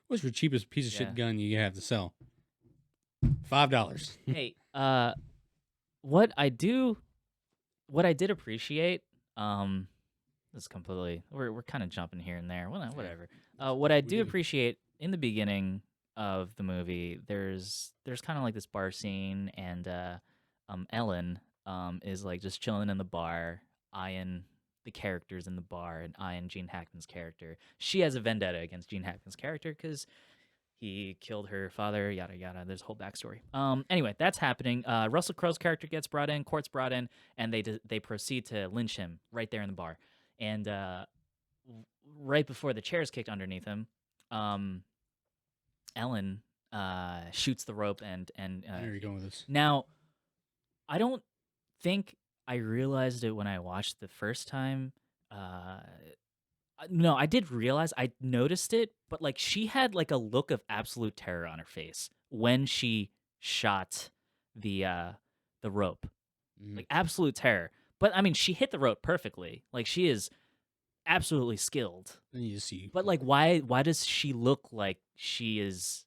What's your cheapest piece of Yeah. shit gun you have to sell? $5. Hey, what I did appreciate, this is completely we're kind of jumping here and there. Well, whatever. What I do do. appreciate in the beginning of the movie, there's kind of like this bar scene, and Ellen is like just chilling in the bar, eyeing the characters in the bar and eyeing Gene Hackman's character. She has a vendetta against Gene Hackman's character because he killed her father, yada yada. There's a whole backstory. Anyway, that's happening. Russell Crowe's character gets brought in, Court's brought in, and they proceed to lynch him right there in the bar. And right before the chair is kicked underneath him, Ellen shoots the rope and I know where you're going with this. now I don't think I realized it when I watched the first time. No, I did realize I noticed it, but like she had like a look of absolute terror on her face when she shot the rope. like absolute terror. But I mean, she hit the rope perfectly. Like she is absolutely skilled. Then you see, But like, why does she look like she is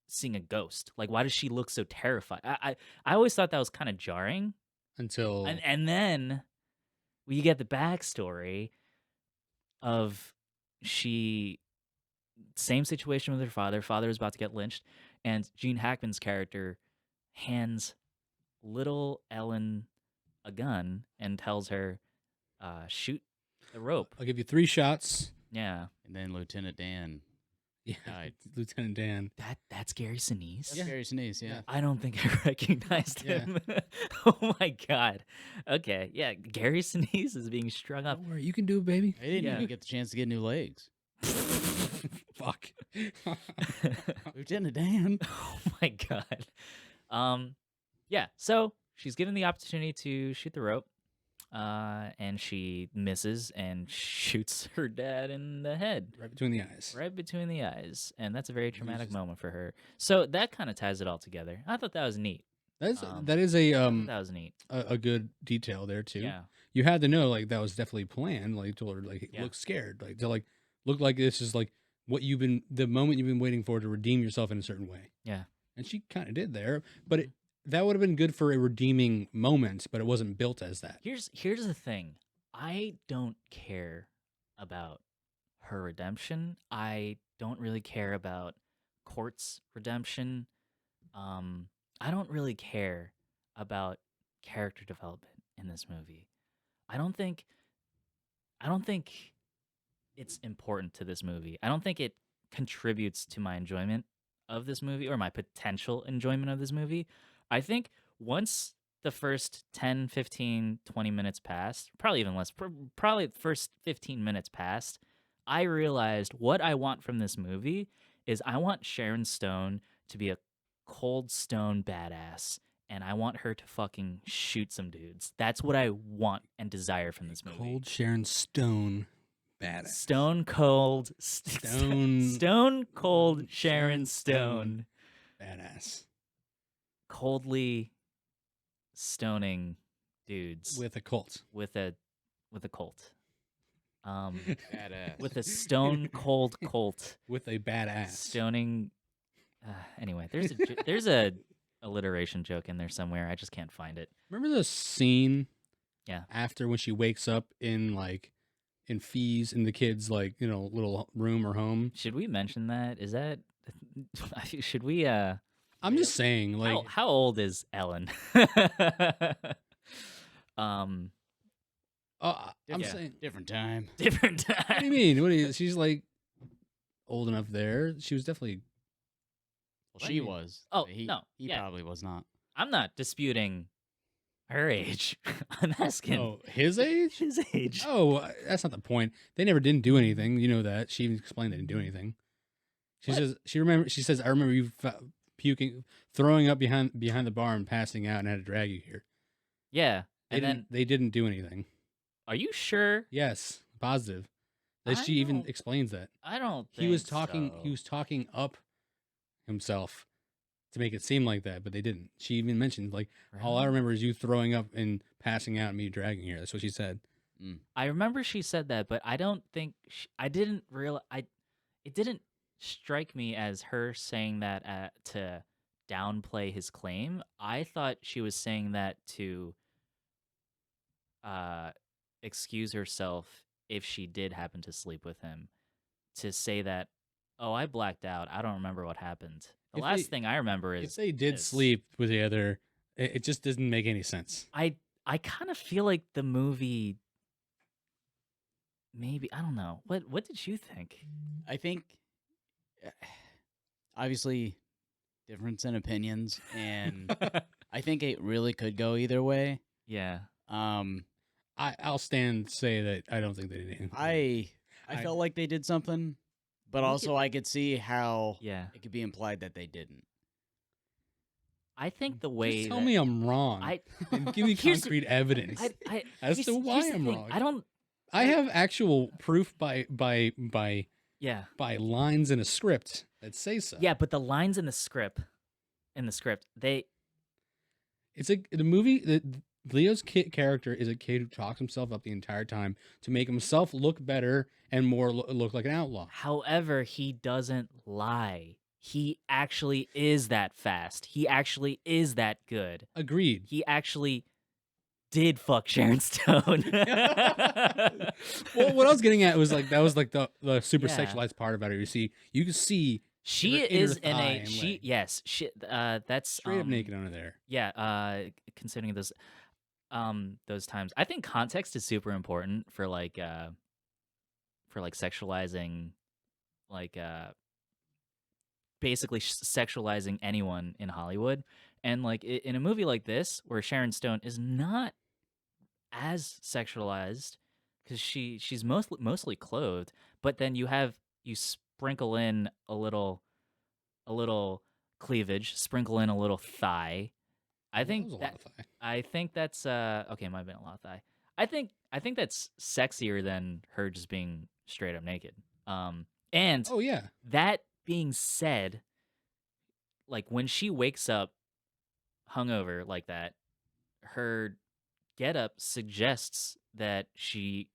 seeing a ghost? Like, why does she look so terrified? I always thought that was kind of jarring. until And then we get the backstory of she same situation with her father. Father was about to get lynched, and Gene Hackman's character hands little Ellen a gun and tells her, shoot the rope. I'll give you 3 shots. Yeah. And then Lieutenant Dan Yeah, died. Lieutenant Dan. That's Gary Sinise? That's Gary Sinise, yeah. I don't think I recognized Yeah. him. Oh my god. Okay, yeah, Gary Sinise is being strung up. Don't worry, you can do it, baby. He didn't Yeah. even get the chance to get new legs. Fuck. Lieutenant Dan. Oh my god. Yeah, so she's given the opportunity to shoot the rope. And she misses and shoots her dad in the head. Right between the eyes. Right between the eyes. And that's a very traumatic just- moment for her. So that kind of ties it all together. I thought that was neat. That Um, is I thought that was neat. a good detail there too. Yeah. You had to know like that was definitely planned. Like told her like Yeah. look scared, like to like look like this is like what you've been the moment you've been waiting for to redeem yourself in a certain way. Yeah. And she kind of did there, but that would have been good for a redeeming moment, but it wasn't built as that. Here's the thing. I don't care about her redemption. I don't really care about Court's redemption. I don't really care about character development in this movie. I don't think it's important to this movie. I don't think it contributes to my enjoyment of this movie or my potential enjoyment of this movie. I think once the first 10, 15, 20 minutes passed, probably even less, probably the first 15 minutes passed, I realized what I want from this movie is I want Sharon Stone to be a cold stone badass, and I want her to fucking shoot some dudes. That's what I want and desire from this movie. Cold Sharon Stone, badass. Stone cold, Stone- stone cold Sharon Stone, Badass coldly stoning dudes with a cult. with a Colt. Badass. With a stone cold Colt With a badass. stoning. Anyway, there's a alliteration joke in there somewhere. I just can't find it. Remember the scene? Yeah. After when she wakes up in Fees in the kids little room or home. Should we mention that? Is that should we? I'm just saying How old is Ellen? I'm Yeah. saying. Different time. Different What do you time. mean? She's like old enough there. She was definitely. Well, she was. Oh, but he, no, He yeah. probably was not. I'm not disputing her age. I'm asking Oh, his age? his age. Oh, that's not the point. They never didn't do anything. You know that. She even explained they didn't do anything. She What? says She says I remember you puking, throwing up behind the bar and passing out, and had to drag you here. Yeah. They And didn't, then, they didn't do anything. are you sure? Yes, positive. That I she even don't explains that I don't think he was talking. so. He was talking up himself to make it seem like that, but they didn't. She even mentioned all I Really? remember is you throwing up and passing out and me dragging here. That's what she said. I remember she said that, but I don't think I didn't realize. It didn't strike me as her saying that to downplay his claim. I thought she was saying that to excuse herself if she did happen to sleep with him, to say that, oh, I blacked out. I don't remember what happened. The If last they- thing I remember If is they did this. sleep with the other, it just doesn't make any sense. I kind of feel like the movie. Maybe I don't know. What did you think? I think, obviously, difference in opinions, and I think it really could go either way. Yeah. I'll say that I don't think they did anything. I I- felt like they did something, but We also could- I could see how Yeah. it could be implied that they didn't. I think the way Just tell that- me I'm wrong I and give me Here's- concrete evidence as here's- to why here's the I'm thing, wrong. I don't. I have actual proof by Yeah. lines in a script that say so. Yeah, but the lines in the script, they It's like the movie. Leo's character is a kid who talks himself up the entire time to make himself look better and more look like an outlaw. However, he doesn't lie. He actually is that fast. He actually is that good. Agreed. He actually did fuck Sharon Stone. Well, what I was getting at was like that was like the super Yeah. sexualized part about it. You can see She her inner is in thigh a and she leg. yes, she that's Straight up naked under there. Yeah, considering those times. I think context is super important for sexualizing like basically sexualizing anyone in Hollywood. And like in a movie like this where Sharon Stone is not as sexualized cuz she's mostly clothed, but then you sprinkle in a little cleavage, sprinkle in a little thigh. I Well, that think was a that lot of thigh. I think that's okay, it might have been a lot of thigh. I think that's sexier than her just being straight up naked. And Oh yeah. that being said, like when she wakes up hungover like that, her getup suggests that she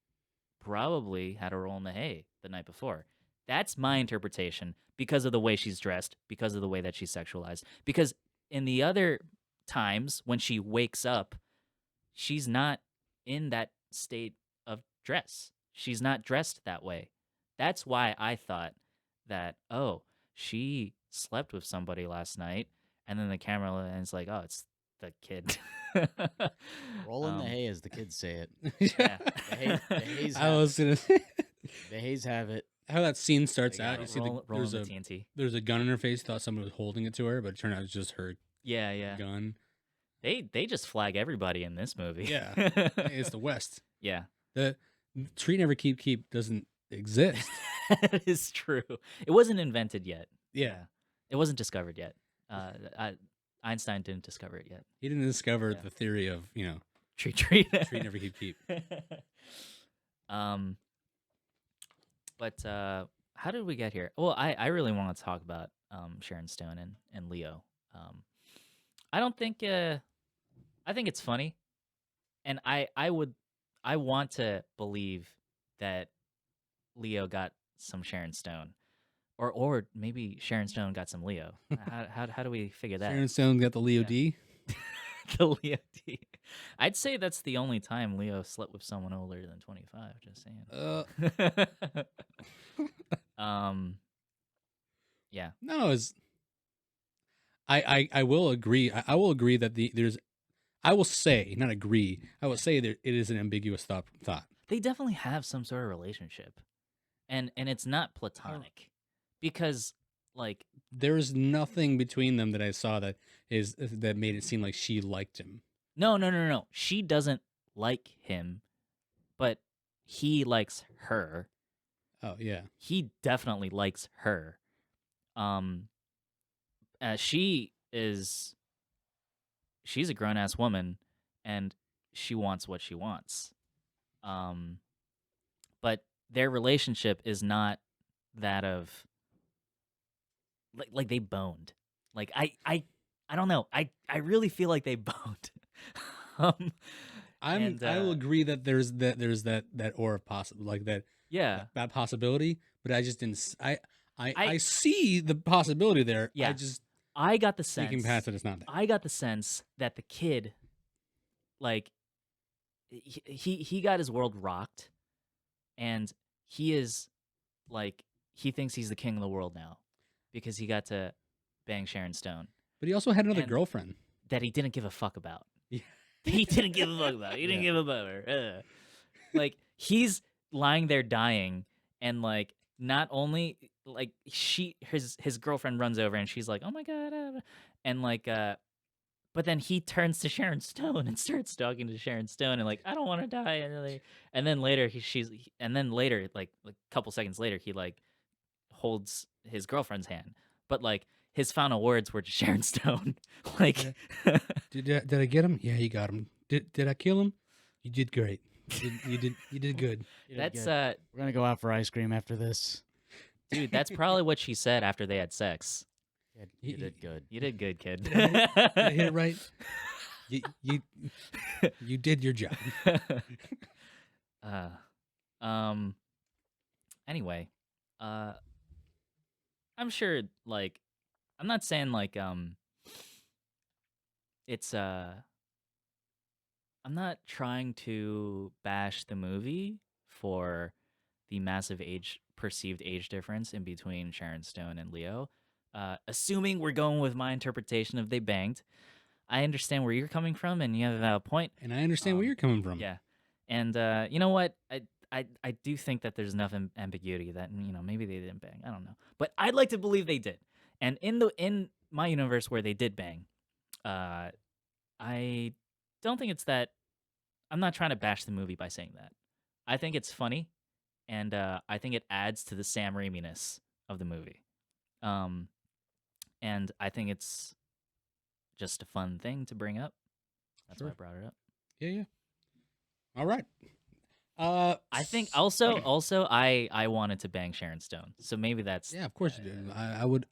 probably had a roll in the hay the night before. That's my interpretation because of the way she's dressed, because of the way that she's sexualized. Because in the other times when she wakes up, she's not in that state of dress. She's not dressed that way. That's why I thought that, oh, she slept with somebody last night, and then the camera lens like, oh, it's the kid. Rolling the hay, as the kids say it. Yeah. The haze I have was it. gonna say The haze have it. how that scene starts They out. got You it. see rolling the TNT. there's a gun in her face. Thought someone was holding it to her, but it turned out it was just her Yeah, yeah. gun. They just flag everybody in this movie. Yeah. Hey, it's the West. Yeah. The treat never keep doesn't exist. That is true. It wasn't invented yet. Yeah. It wasn't discovered yet. Einstein didn't discover it yet. He didn't discover Yeah. the theory of Treat. treat never keep. But how did we get here? Well, I really want to talk about Sharon Stone and Leo. I don't think I think it's funny, and I want to believe that Leo got some Sharon Stone, or maybe Sharon Stone got some Leo. How do we figure that? Sharon Stone got the Leo Yeah. D. The Leo D. I'd say that's the only time Leo slept with someone older than 25. Just saying. Yeah. No, it's I will agree. I will agree that there's I will say, not agree. I will say that it is an ambiguous thought. They definitely have some sort of relationship, and it's not platonic, because like There is nothing between them that I saw that made it seem like she liked him. no. She doesn't like him, but he likes her. Oh yeah. He definitely likes her. She's a grown ass woman, and she wants what she wants. But their relationship is not that of like they boned. Like I don't know. I really feel like they boned. I will agree that there's that aura of possible like that Yeah. that possibility, but I just didn't. I see the possibility there. Yeah. I got the thinking sense. past it, it's not there. I got the sense that the kid, like, he got his world rocked, and he is like he thinks he's the king of the world now because he got to bang Sharon Stone But he also had another And- girlfriend. that he didn't give a fuck about. Yeah. He didn't give a fuck about. He didn't Yeah. give a fuck about her. Ugh. Like he's lying there dying, and like not only like his girlfriend runs over and she's like, oh my god, and like but then he turns to Sharon Stone and starts talking to Sharon Stone and like I don't want to die, and then later like a couple seconds later he like holds his girlfriend's hand, but like his final words were to Sharon Stone like Did I get him? Yeah, you got him. Did I kill him? You did great. You did good. You did that's good. We're gonna go out for ice cream after this. dude, that's probably what she said after they had sex. You did good. You did good, kid. Did I hit it right? You did your job. um. Anyway, I'm sure. Like, I'm not saying like it's I'm not trying to bash the movie for the massive perceived age difference in between Sharon Stone and Leo. Assuming we're going with my interpretation of they banged, I understand where you're coming from, and you have a valid point. And I understand where you're coming from. Yeah, and you know what? I do think that there's enough ambiguity that maybe they didn't bang. I don't know, but I'd like to believe they did. And in my universe where they did bang, I don't think it's that. I'm not trying to bash the movie by saying that. I think it's funny, and I think it adds to the Sam Raimi-ness of the movie. And I think it's just a fun thing to bring up. That's why I brought it up. Yeah. All right. I think also I wanted to bang Sharon Stone, so maybe that's Yeah, of course you did.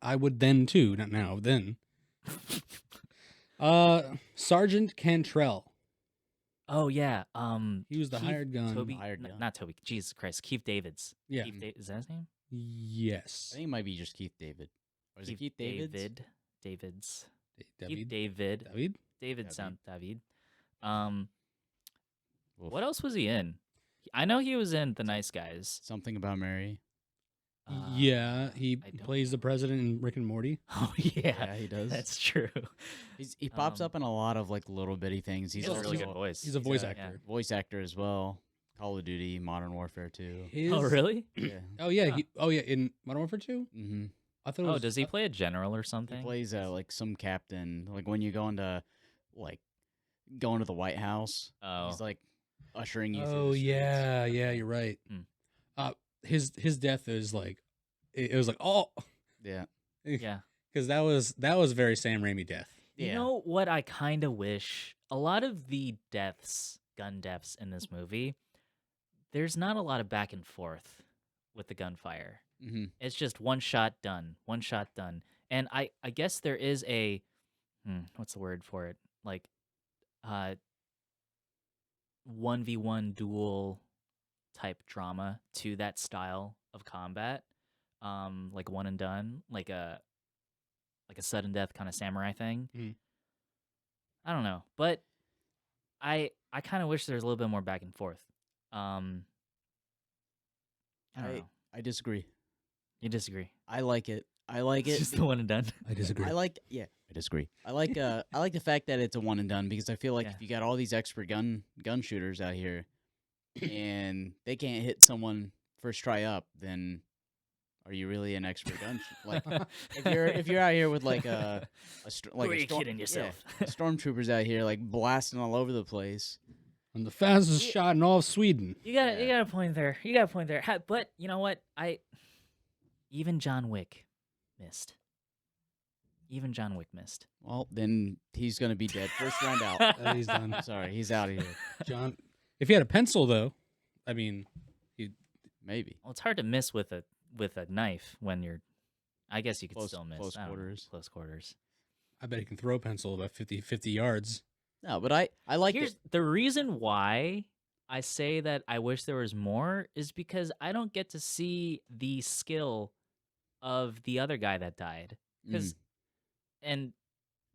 I would then too. Not now. Then. Sergeant Cantrell. Oh yeah. He was the hired gun. Not Toby. Jesus Christ. Keith David's. Yeah. Is that his name? Yes. I think it might be just Keith David. Or is it Keith David's? David's. David. Keith David. David. David sound David. Oof. What else was he in? I know he was in The Nice Guys. Something About Mary. Yeah, he I don't plays the president in Rick and Morty. Oh yeah, Yeah, he does. That's true. He pops up in a lot of like little bitty things. He has a also really good voice. He's a voice yeah. actor. voice actor as well. Call of Duty, Modern Warfare 2. Oh really? Yeah. Oh yeah. Huh. In Modern Warfare 2. Mm-hmm. I thought. It Oh, was, does he play a general or something? He plays like some captain. Like when you go into the White House, Oh. he's like ushering you. Oh through the streets. yeah. You're right. His death is like, it was like Yeah. Yeah. because that was very Sam Raimi death. You Yeah. know what I kind of wish? A lot of the gun deaths in this movie, there's not a lot of back and forth with the gunfire. Mm-hmm. It's just one shot done. And I guess there is a what's the word for it? Like 1v1 duel type drama to that style of combat. Like one and done, like a sudden death kind of samurai thing. Mhm. I don't know, but I kind of wish there was a little bit more back and forth. I don't know. I disagree. You disagree? I like it. I like It's it. just the one and done. I disagree. I disagree. I like the fact that it's a one and done because I feel like Yeah. if you got all these expert gun shooters out here and they can't hit someone first try up, then are you really an expert gun shooter? Like if you're out here with like Who are you kidding yourself? stormtroopers out here like blasting all over the place. I'm the fastest shot in all of Sweden. You got a point there. But you know what? Even John Wick missed. Well, then he's gonna be dead first round out. He's done. Sorry, he's out of here. John, if he had a pencil though, I mean, Maybe Well, it's hard to miss with a knife when you're. I guess you could still miss. close I don't know. quarters. Close quarters. I bet he can throw a pencil about 50 yards. no, but I like Here's it. the reason why I say that I wish there was more is because I don't get to see the skill of the other guy that died. And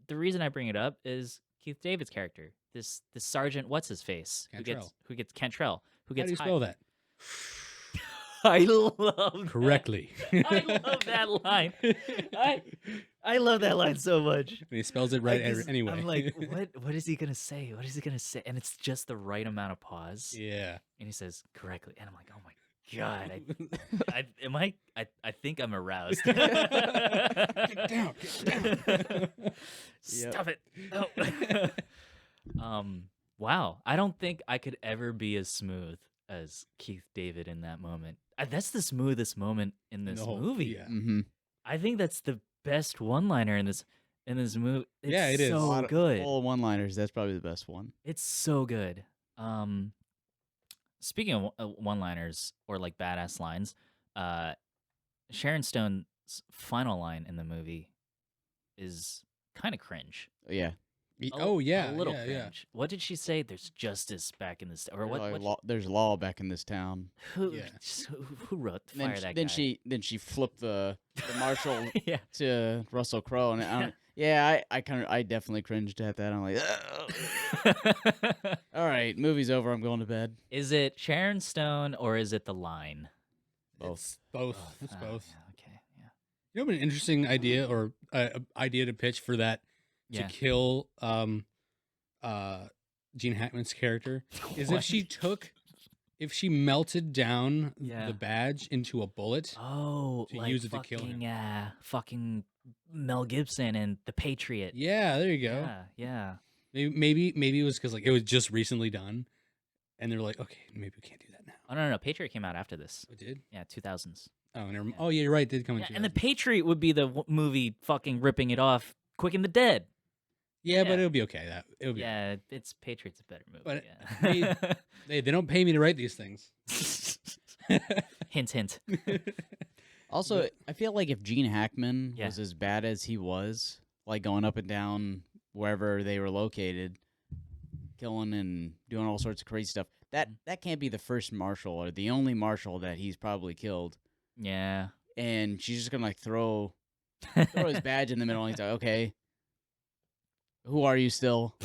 the reason I bring it up is Keith David's character, this sergeant, what's his face, Cantrell. who gets Cantrell, who How gets do you spell that? I love Correctly. I love that line. I love that line so much. And he spells it right anyway. I'm like, what is he gonna say? What is he gonna say? And it's just the right amount of pause. Yeah. And he says correctly, and I'm like, oh my god, I think I'm aroused. Get down. Stop it. Oh. Wow. I don't think I could ever be as smooth as Keith David in that moment. That's the smoothest moment in this movie. Yeah. Mm-hmm. I think that's the best one-liner in this movie. It's Yeah, it is. so good. Full of one-liners. That's probably the best one. It's so good. Speaking of one-liners or like badass lines, Sharon Stone's final line in the movie is kind of cringe. Yeah. Oh yeah, a little yeah, cringe. What did she say? There's justice back in this, or what? There's law back in this town. Who, Yeah. who wrote And then fire sh- that then guy? she flipped the marshal Yeah. to Russell Crowe, and I definitely cringed at that. I'm like, "Ugh." All right, movie's over. I'm going to bed. Is it Sharon Stone or is it The Line? Both. It's both. It's both. Yeah, okay. Yeah. You know, what an interesting idea or idea to pitch for that to Yeah. kill Gene Hackman's character is What? if she melted down Yeah. the badge into a bullet. Oh, To like use it to kill him. fucking Mel Gibson and The Patriot. Yeah, there you go. Yeah. Maybe it was because like it was just recently done, and they're like, okay, maybe we can't do that now. Oh no, Patriot came out after this. It did. Yeah, 2000s. Oh, never. Yeah. Oh, yeah, you're right. It did come in. Yeah, and The 2000. Patriot would be the movie fucking ripping it off. Quick and the Dead. Yeah, but yeah. it'll be okay. It'll be. Yeah, it's Patriot's a better movie. But yeah. They don't pay me to write these things. Hint, hint. Also, I feel like if Gene Hackman Yeah. was as bad as he was, like going up and down wherever they were located, killing and doing all sorts of crazy stuff, that can't be the first marshal or the only marshal that he's probably killed. Yeah. And she's just gonna like throw his badge in the middle, and he's like, "Okay, who are you still?"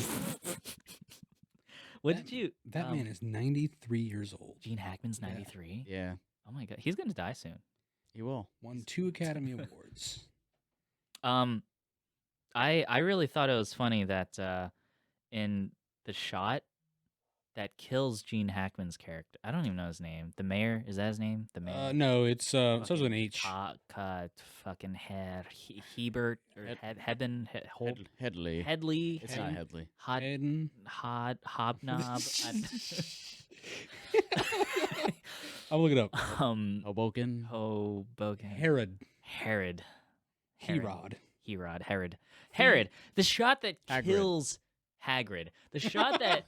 What did you? That man is 93 years old. Gene Hackman's Yeah. 93. Yeah, Oh my god, he's gonna die soon. he will. Won 2 Academy Awards. I really thought it was funny that in the shot that kills Gene Hackman's character, I don't even know his name. The mayor, is that his name? The mayor. No, it starts with an H. Fucking Hebert or Hebben Headley. Headley. It's not Headley. Hayden. Hobnob. I'll look it up. Hoboken. Hoboken. Herod. Herod. Herod. Herod. The shot that Hagrid. kills Hagrid. The shot that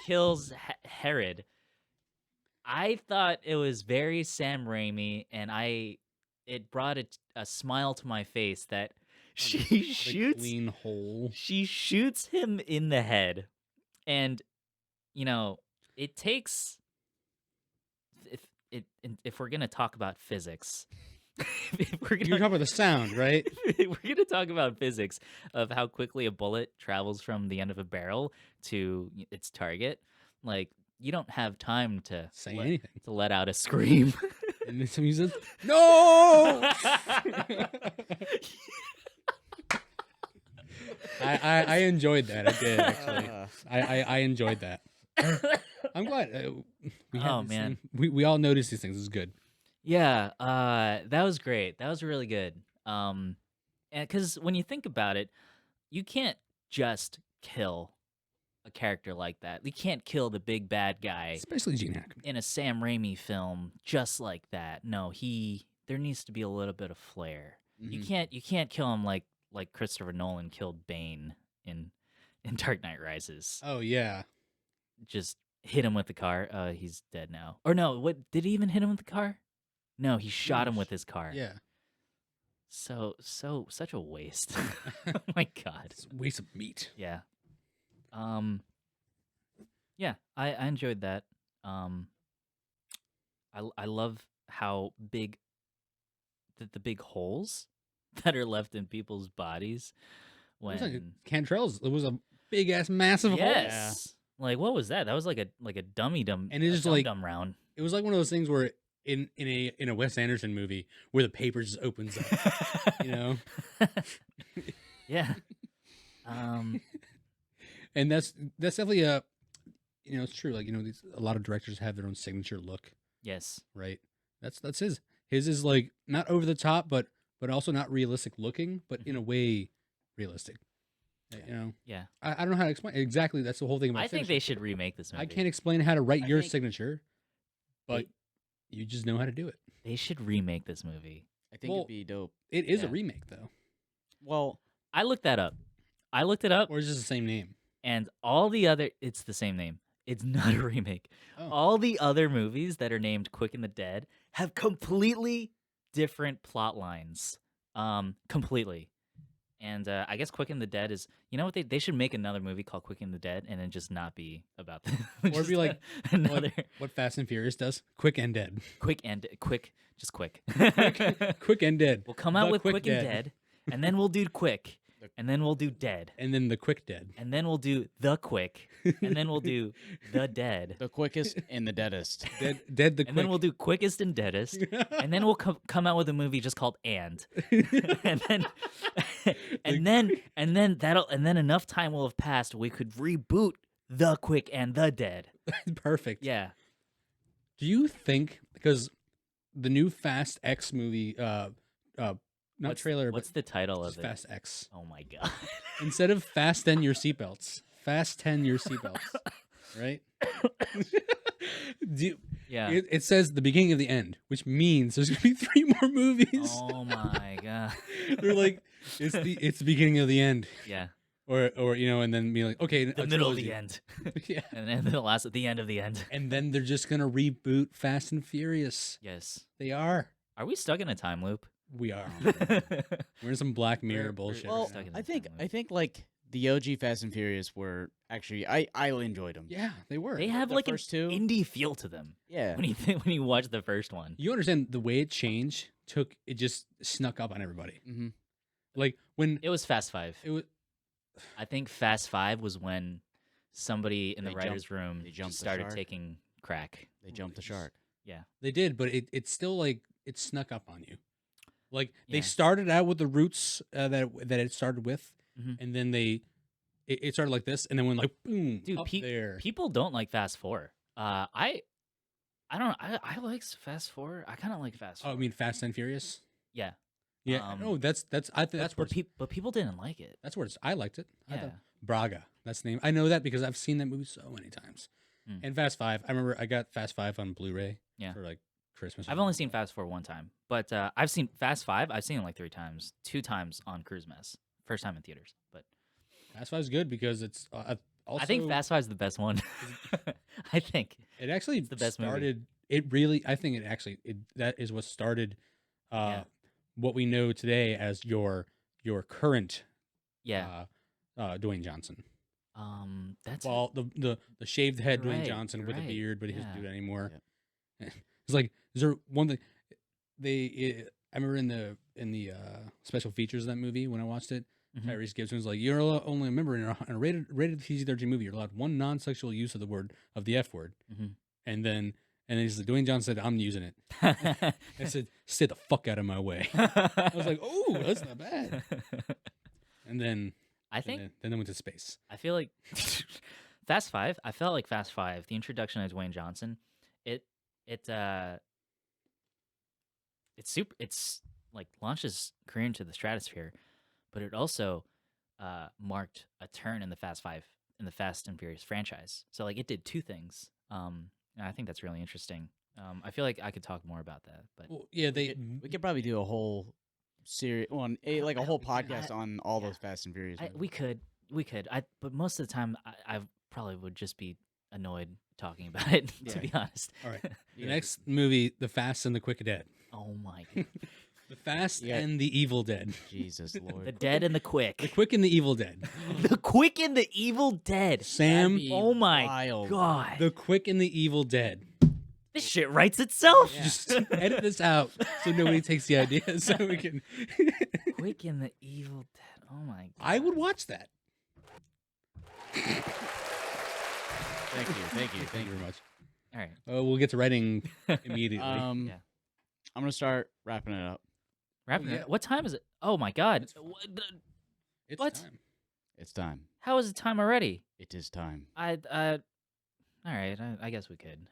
kills Herod. I thought it was very Sam Raimi, and it brought a smile to my face that she shoots Clean hole. she shoots him in the head, and it takes if we're gonna talk about physics. If we're You're gonna, talking about the sound, right? we're going to talk about physics of how quickly a bullet travels from the end of a barrel to its target. Like, you don't have time to Say anything. to let out a scream. And then somebody says, "No!" I enjoyed that. I did actually. I enjoyed that. I'm glad. Oh, man. We all noticed these things. It's good. Yeah, that was great. That was really good. And because when you think about it, you can't just kill a character like that. You can't kill the big bad guy Especially Gene Hackman. in a Sam Raimi film just like that. No, there needs to be a little bit of flair. You can't kill him like Christopher Nolan killed Bane in Dark Knight Rises. Oh yeah. Just hit him with the car. He's dead now. Or no, what did he even hit him with the car? No, he shot him with his car. Yeah. Such a waste. Oh my god. It's a waste of meat. Yeah. Yeah, I enjoyed that. I love how big the big holes that are left in people's bodies It was like when Cantrell's. It was a big ass massive hole. yes. Like what was that? That was like a dummy dumb And it's a just like- dumb round. It was like one of those things where in a Wes Anderson movie where the paper just opens up. You know? Yeah. And that's definitely it's true. Like, a lot of directors have their own signature look, Yes. right? That's his. His is like not over the top, but also not realistic looking, but in a way realistic. Yeah. I don't know how to explain exactly. That's the whole thing about I think signature. they should remake this movie. I can't explain how to write I your think- signature, but you just know how to do it. They should remake this movie. I think Well- it'd be dope. It is a Yeah. remake though, Well, I looked that up. I looked it up, or is it the same name? and all the other it's the same name. It's not a remake. Oh. All the other movies that are named Quick and the Dead have completely different plot lines. Completely. And I guess Quick and the Dead is, you know what, they should make another movie called Quick and the Dead and then just not be about the Or be like another what Fast and Furious does. Quick and dead. quick. Just quick. Quick and dead. We'll come out The with Quick and Dead, and then we'll do Quick, and then we'll do Dead, And then the quick dead. and then we'll do the Quick, and then we'll do the Dead, The quickest and the deadest. Dead the quick. and then we'll do Quickest and Deadest, and then we'll come out with a movie just called and then and then enough time will have passed we could reboot the Quick and the Dead. Perfect. Yeah. Do you think, because the new Fast X movie, not trailer, What's but the title just of it? Fast X. Oh my god. Instead of fasten your seatbelts, fasten your seatbelts, right? Yeah. It says the beginning of the end, which means there's gonna be 3 more movies. Oh my god. They're like, it's the beginning of the end, Yeah. or you know, and then be like, okay, The a middle of the trilogy. end. Yeah, And then the last at the end of the end. and then they're just gonna reboot Fast and Furious. Yes. They are. Are we stuck in a time loop? We are. We're in some Black Mirror We're- bullshit. we're Well, right stuck now. in I the think time I loop. think like the OG Fast and Furious were actually I enjoyed them. Yeah, they were. They have The like an first two? indie feel to them Yeah. when you watch the first one. You understand the way it changed? It just snuck up on everybody. Mm-hmm. Like when It was Fast Five. it was. I think Fast Five was when somebody in the They writers' room they jumped just the started shark. taking crack. They jumped the Jeez. shark. They did, but it's still like it snuck up on you. Like they Yeah. started out with the roots that it started with, Mhm. and then it started like this, and then went like boom, Dude, up there. people don't like Fast Four. I don't. I like Fast Four. I kind of like Fast Oh, Four. I mean Fast and Furious. Yeah. Yeah, no, that's I think that's where But people didn't like it. that's where I liked it. I Yeah. thought Braga. That's the name. I know that because I've seen that movie so many times. Mm. And Fast Five. I remember I got Fast Five on Blu-ray. Yeah. For like Christmas. or I've only something. seen Fast Four one time, but I've seen Fast Five. I've seen it like 3 times. 2 times on Cruise Mess. First time in theaters, but Fast Five's good because it's also I think Fast Five's the best one. I think. it actually the best movie. started. It really. I think it actually. That is what started. Yeah. What we know today as your current. Yeah. Dwayne Johnson. That's Well, the shaved head You're Dwayne right, Johnson you're with a right, beard, but he doesn't yeah. do that anymore. It's like, is there one thing I remember in the special features of that movie when I watched it, Mhm. Tyrese Gibson was like, "You're only a member in a rated PG-13 movie. You're allowed one non-sexual use of the F word." Mhm. And then he's like, Dwayne Johnson said, "I'm using it." I said, "Stay the fuck out of my way." I was like, "Oh, that's not bad." And then I think then they went to space. I feel like Fast Five. I felt like Fast Five. The introduction of Dwayne Johnson. It's like launches career into the stratosphere, but it also marked a turn in the Fast and Furious franchise. So like it did 2 things. And I think that's really interesting. I feel like I could talk more about that, but Well, yeah, We could probably do a whole series on like a whole podcast on all yeah. those Fast and Furious. we could. But most of the time, I probably would just be annoyed talking about it. To Yeah. be honest. all right. The Yeah. next movie, The Fast and the Quick Dead. Oh my god. The Fast Yeah. and the Evil Dead. Jesus Lord. The Dead and the The Quick. Quick and the Evil Dead. The Quick and the Evil Dead. Sam, That'd be Oh my wild. god. The Quick and the Evil Dead. This shit writes itself. Yeah. Just edit this out so nobody takes the idea so we can. Quick and the Evil Dead. Oh my god. I would watch that. Thank you. Thank you very much. All right. We'll get to writing immediately. Yeah. I'm gonna start wrapping it up. Wrapping yeah. it. What time is it? Oh my god. It's- it's what? time. It's time. How is it time already? It is time. All right. I guess we could.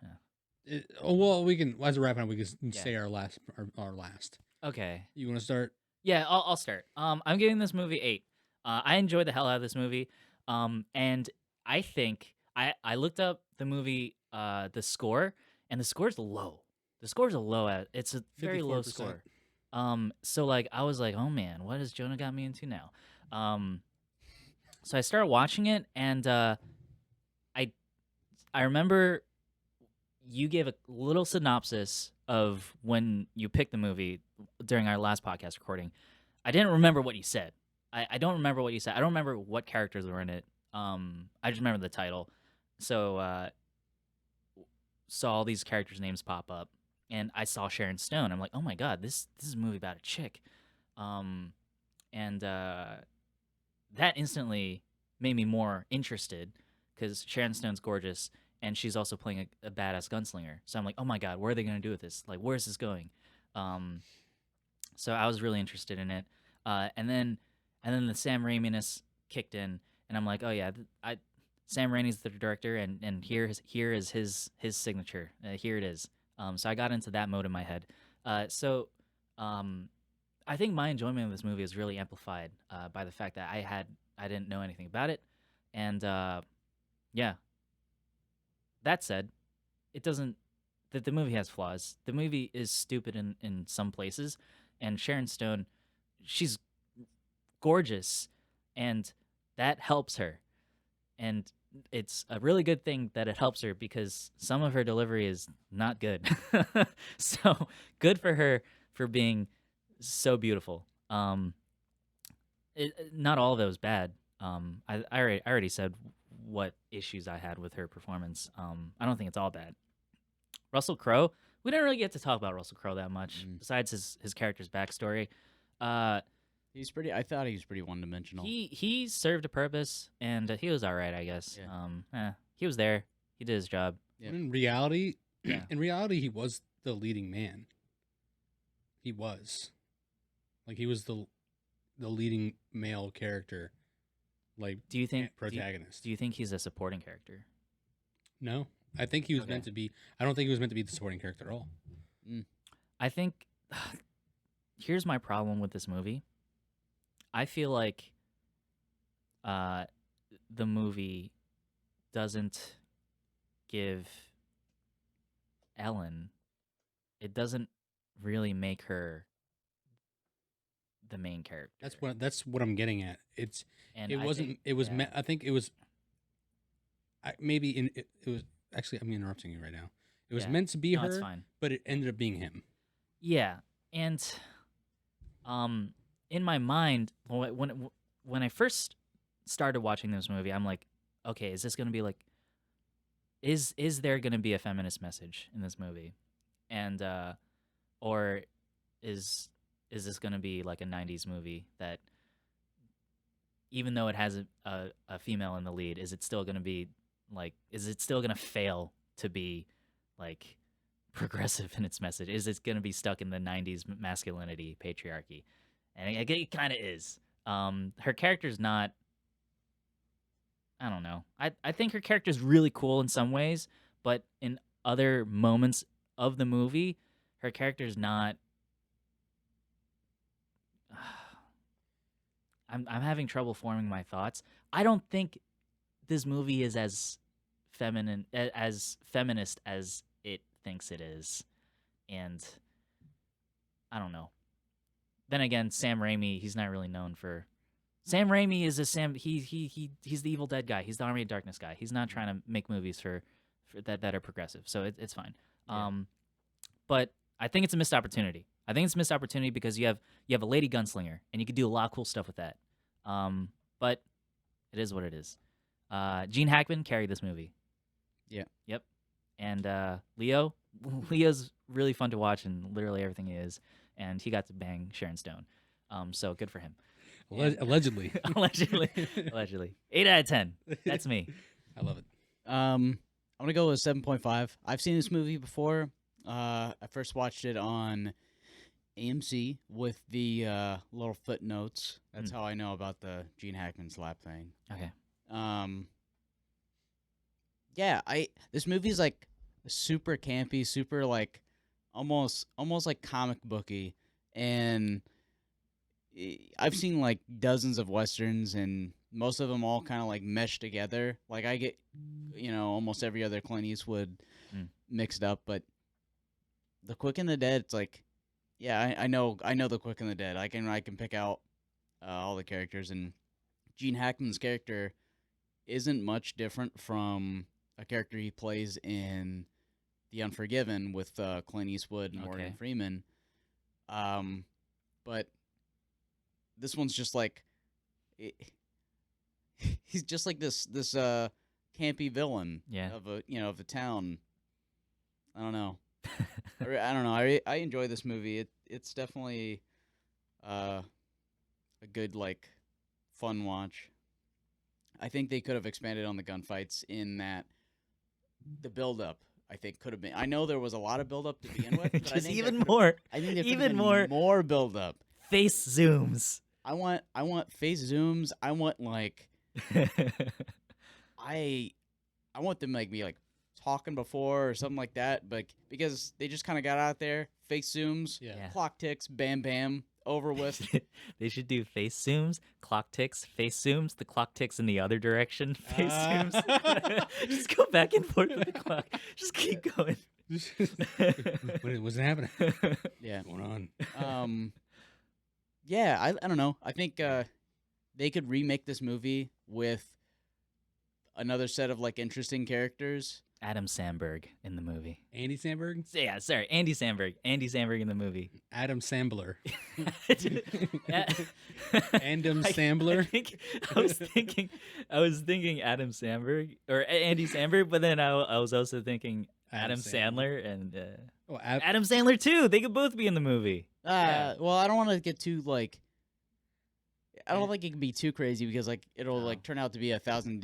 Yeah. Well, we can, as a wrap up, we can Yeah. say our last. Our last. Okay. You want to start? Yeah, I'll start. I'm giving this movie 8. I enjoyed the hell out of this movie. And I think I looked up the movie, the score, and the score's low. The score's a low. It's a very low 54%. score. So like I was like, oh man, what has Jonah got me into now? So I started watching it, and I remember you gave a little synopsis of when you picked the movie during our last podcast recording. I didn't remember what you said. I don't remember what you said. I don't remember what characters were in it. I just remember the title. So saw all these characters' names pop up, and I saw Sharon Stone. I'm like, oh my god, this is a movie about a chick, and that instantly made me more interested because Sharon Stone's gorgeous, and she's also playing a badass gunslinger. So I'm like, oh my god, what are they gonna do with this? Like, where's this going? Um, so I was really interested in it, and then the Sam Raimi-ness kicked in, and I'm like, oh yeah, Sam Raimi's the director, and here is his signature. Here it is. So I got into that mode in my head. So I think my enjoyment of this movie is really amplified by the fact that I didn't know anything about it, and yeah. That said, it doesn't. The movie has flaws. The movie is stupid in some places, and Sharon Stone, she's gorgeous, and that helps her. And it's a really good thing that it helps her because some of her delivery is not good. So good for her for being so beautiful. Not all of it was bad. I already said what issues I had with her performance. I don't think it's all bad. Russell Crowe, we didn't really get to talk about Russell Crowe that much besides his character's backstory. Uh, He's pretty. I thought he was pretty one dimensional. he served a purpose and he was all right, I guess. Yeah. He was there. He did his job. Yep. In reality, Yeah. he was the leading man. He was, like, he was the leading male character, like Do you think protagonist. Do you think he's a supporting character? No, I think he was Okay. meant to be. I don't think he was meant to be the supporting character at all. I think here's my problem with this movie. I feel like the movie doesn't give Ellen. It doesn't really make her the main character. That's what I'm getting at. And It I wasn't. think- It was. yeah. I think it was. Maybe it was actually. I'm interrupting you right now. It was Yeah. meant to be No, it's her, fine. but it ended up being him. Yeah, and in my mind, when I first started watching this movie, I'm like, okay, is this gonna be like, is there gonna be a feminist message in this movie, and or is this gonna be like a '90s movie that, even though it has a female in the lead, is it still gonna be like, is it still gonna fail to be like progressive in its message? Is it going to be stuck in the 90s masculinity, patriarchy? And it kind of is. Her character's not, I don't know. I think her character's really cool in some ways, but in other moments of the movie, her character's not. I'm having trouble forming my thoughts. I don't think this movie is as feminist as it thinks it is, and I don't know. Then again, Sam Raimi, he's not really known for. Sam Raimi is a Sam. He's the Evil Dead guy. He's the Army of Darkness guy. He's not trying to make movies for that are progressive. So it's fine. Yeah. But I think it's a missed opportunity. I think it's a missed opportunity because you have a lady gunslinger, and you could do a lot of cool stuff with that. But it is what it is. Gene Hackman carried this movie. Yeah. Yep. And Leo's really fun to watch in literally everything he is, and he got to bang Sharon Stone. So good for him. Allegedly. Allegedly. 8 out of 10. That's me. I love it. I'm gonna go with 7.5. I've seen this movie before. I first watched it on AMC with the little footnotes. That's how I know about the Gene Hackman slap thing. Okay. Yeah, this movie's like super campy, super like almost like comic booky, and I've seen like dozens of westerns, and most of them all kind of like mesh together. Like I get, almost every other Clint Eastwood mixed up, but The Quick and the Dead, it's like, yeah, I know The Quick and the Dead. I can pick out all the characters, and Gene Hackman's character isn't much different from a character he plays in The Unforgiven with Clint Eastwood and Morgan Okay. Freeman. But this one's just like it, he's just like this campy villain Yeah. of a town. I don't know. I don't know. I enjoy this movie. It's definitely a good like fun watch. I think they could have expanded on the gunfights in that the build up. I think could have been. I know there was a lot of build up to begin with, but I Just think even more. I think there could even have been more build up. face zooms. I want face zooms. I want like I want them like be like talking before or something like that, but because they just kind of got out there, face zooms, Yeah. clock ticks, bam bam, over with. They should do face zooms, clock ticks, face zooms, the clock ticks in the other direction, face zooms. Just go back and forth with the clock. Just keep going. What's happening? Yeah. What's going on? Yeah, I don't know. I think they could remake this movie with another set of like interesting characters. Adam Sandberg in the movie. Andy Samberg? Yeah, sorry, Andy Sandberg. Andy Sandberg in the movie. Adam Sambler. Adam Sandler? I was thinking Adam Sandberg or Andy Sandberg, but then I was also thinking Adam Sandler and Oh, Adam Sandler too. They could both be in the movie. Well, I don't want to get too like. I don't think it can be too crazy because like it'll like turn out to be 1,000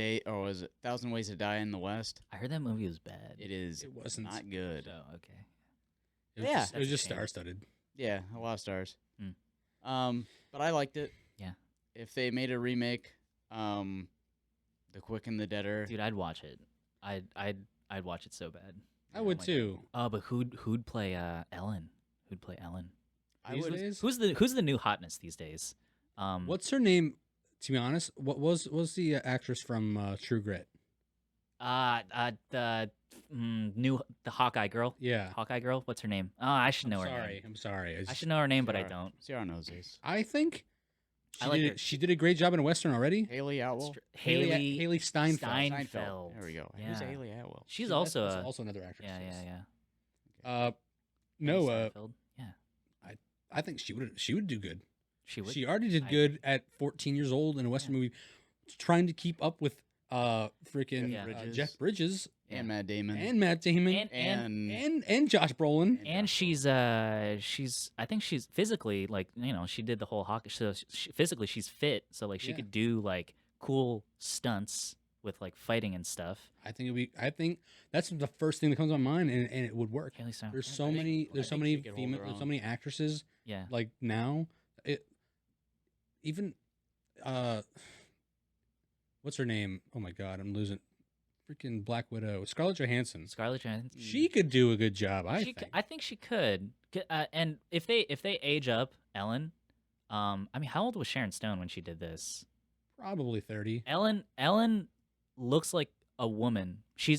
Ways to Die in the West. I heard that movie was bad. It is. It wasn't. Not good. Oh, okay. It was Yeah. just, it was That's a just shame. star-studded. Yeah, a lot of stars. Hmm. But I liked it. Yeah. If they made a remake, The Quick and the Deader. Dude, I'd watch it. I'd watch it so bad. I would Like, too. Oh, but who'd play Ellen? Who'd play Ellen? I These would. days? Who's the new hotness these days? What's her name? To be honest, what was the actress from True Grit? The Hawkeye girl. Yeah. Hawkeye girl. What's her name? Oh, I should know her Sorry, name. I'm sorry. I should know her name, but I Ciara- don't. Ciara knows this. I think I like her. she did a great job in a western already. Haley Atwell. Haley Steinfeld. Steinfeld. There we go. Yeah. Who's Haley Atwell? She's That's also a also another actress. yeah. Haley Haley Steinfeld. Yeah, I think she would do good. she would. She already did good at 14 years old in a western movie, trying to keep up with freaking Yeah. Jeff Bridges And Matt Damon. and Matt Damon and Josh Brolin. And she's I think she's physically like she did the whole hockey. So physically she's fit, so like she Yeah. could do like cool stunts with like fighting and stuff. I think that's the first thing that comes to my mind, and it would work. Haley Steinfeld. There's so I many think there's so she many could hold female her there's so own. many actresses Yeah. like now. Even what's her name? Oh my god, I'm losing. Freaking Black Widow, Scarlett Johansson. Scarlett Johansson. She could do a good job, I think. I think she could. And if they age up Ellen, I mean, how old was Sharon Stone when she did this? Probably 30. Ellen looks like a woman. She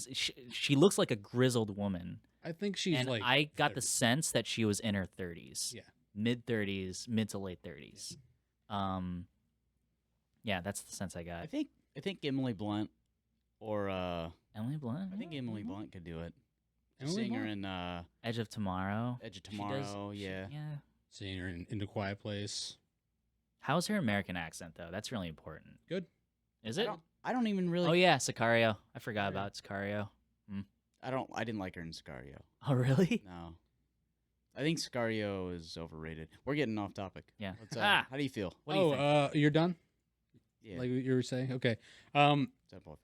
looks like a grizzled woman. I think she's And like. I got the 30. sense that she was in her 30s. Yeah. Mid 30s, mid to late 30s. Yeah, that's the sense I got. I think Emily Blunt or Emily Blunt. I think Emily Blunt could do it. Emily Seeing her Blunt? in Edge of Tomorrow. Edge of She does- Tomorrow, yeah. Yeah. Seeing her in The Quiet Place. How's her American accent though? That's really important. Good. Is I it? don't even really. Oh yeah, Sicario. I forgot Sicario. about Sicario. I didn't like her in Sicario. Oh really? No. I think Sicario is overrated. We're getting off topic. Yeah. What's Ah. How do you feel? What do you think? You're done? Yeah. Like you were saying? Okay. 7.5.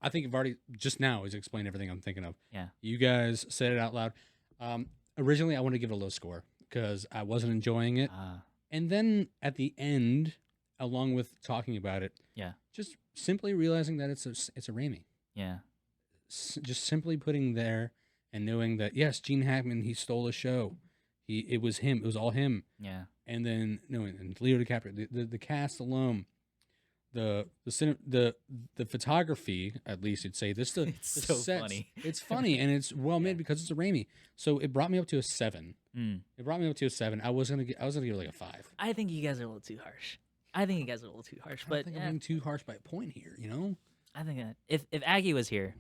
I think you've already just now has explained everything I'm thinking of. Yeah. You guys said it out loud. Originally, I wanted to give it a low score because I wasn't enjoying it. And then at the end, along with talking about it, Yeah. just simply realizing that it's a Raimi. Yeah. Just simply putting there and knowing that yes, Gene Hackman, he stole a show. It was him. It was all him. Yeah. And then knowing and Leo DiCaprio, the cast alone, the photography, at least you'd say this. It's the so sets, funny. It's funny and it's well made Yeah. because it's a Raimi. So it brought me up to a 7. Mm. It brought me up to a 7. I was gonna give it like a 5. I think you guys are a little too harsh. I think I think I'm being too harsh by a point here. You know. I think if Aggie was here,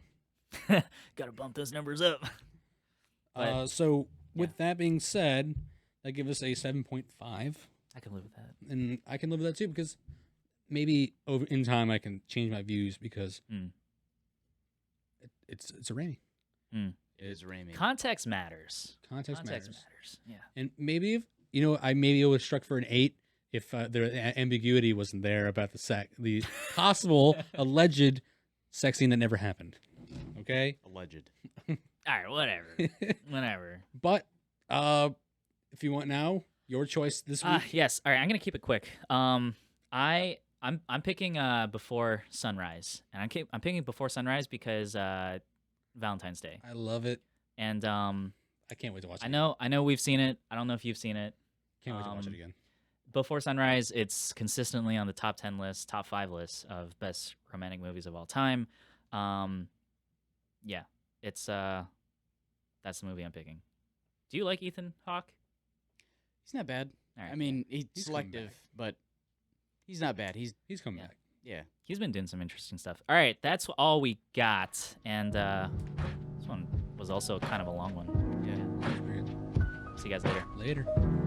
gotta bump those numbers up. But- So with that being said, that gives us a 7.5. I can live with that. And I can live with that too because maybe over in time I can change my views because Mm. it's a Raimi. It is Raimi. Context matters. Context matters. Yeah. And maybe if I maybe would have struck for an 8 if the ambiguity wasn't there about the possible alleged sex scene that never happened. Okay. Alleged. All right. Whatever. Whatever. But if you want now, your choice this week. Yes. All right. I'm gonna keep it quick. I'm picking Before Sunrise, and I'm picking Before Sunrise because Valentine's Day, I love it. and I can't wait to watch it. I know we've seen it. I don't know if you've seen it. Can't wait to watch it again. Before Sunrise, it's consistently on the top 10 list, top 5 lists of best romantic movies of all time. Yeah, it's that's the movie I'm picking. Do you like Ethan Hawke? He's not bad. All right. I mean, he's He's coming selective, back. but he's not bad. He's He's coming yeah. back. yeah. He's been doing some interesting stuff. All right, that's all we got, and this one was also kind of a long one. Yeah. That's pretty good. See you guys later. Later.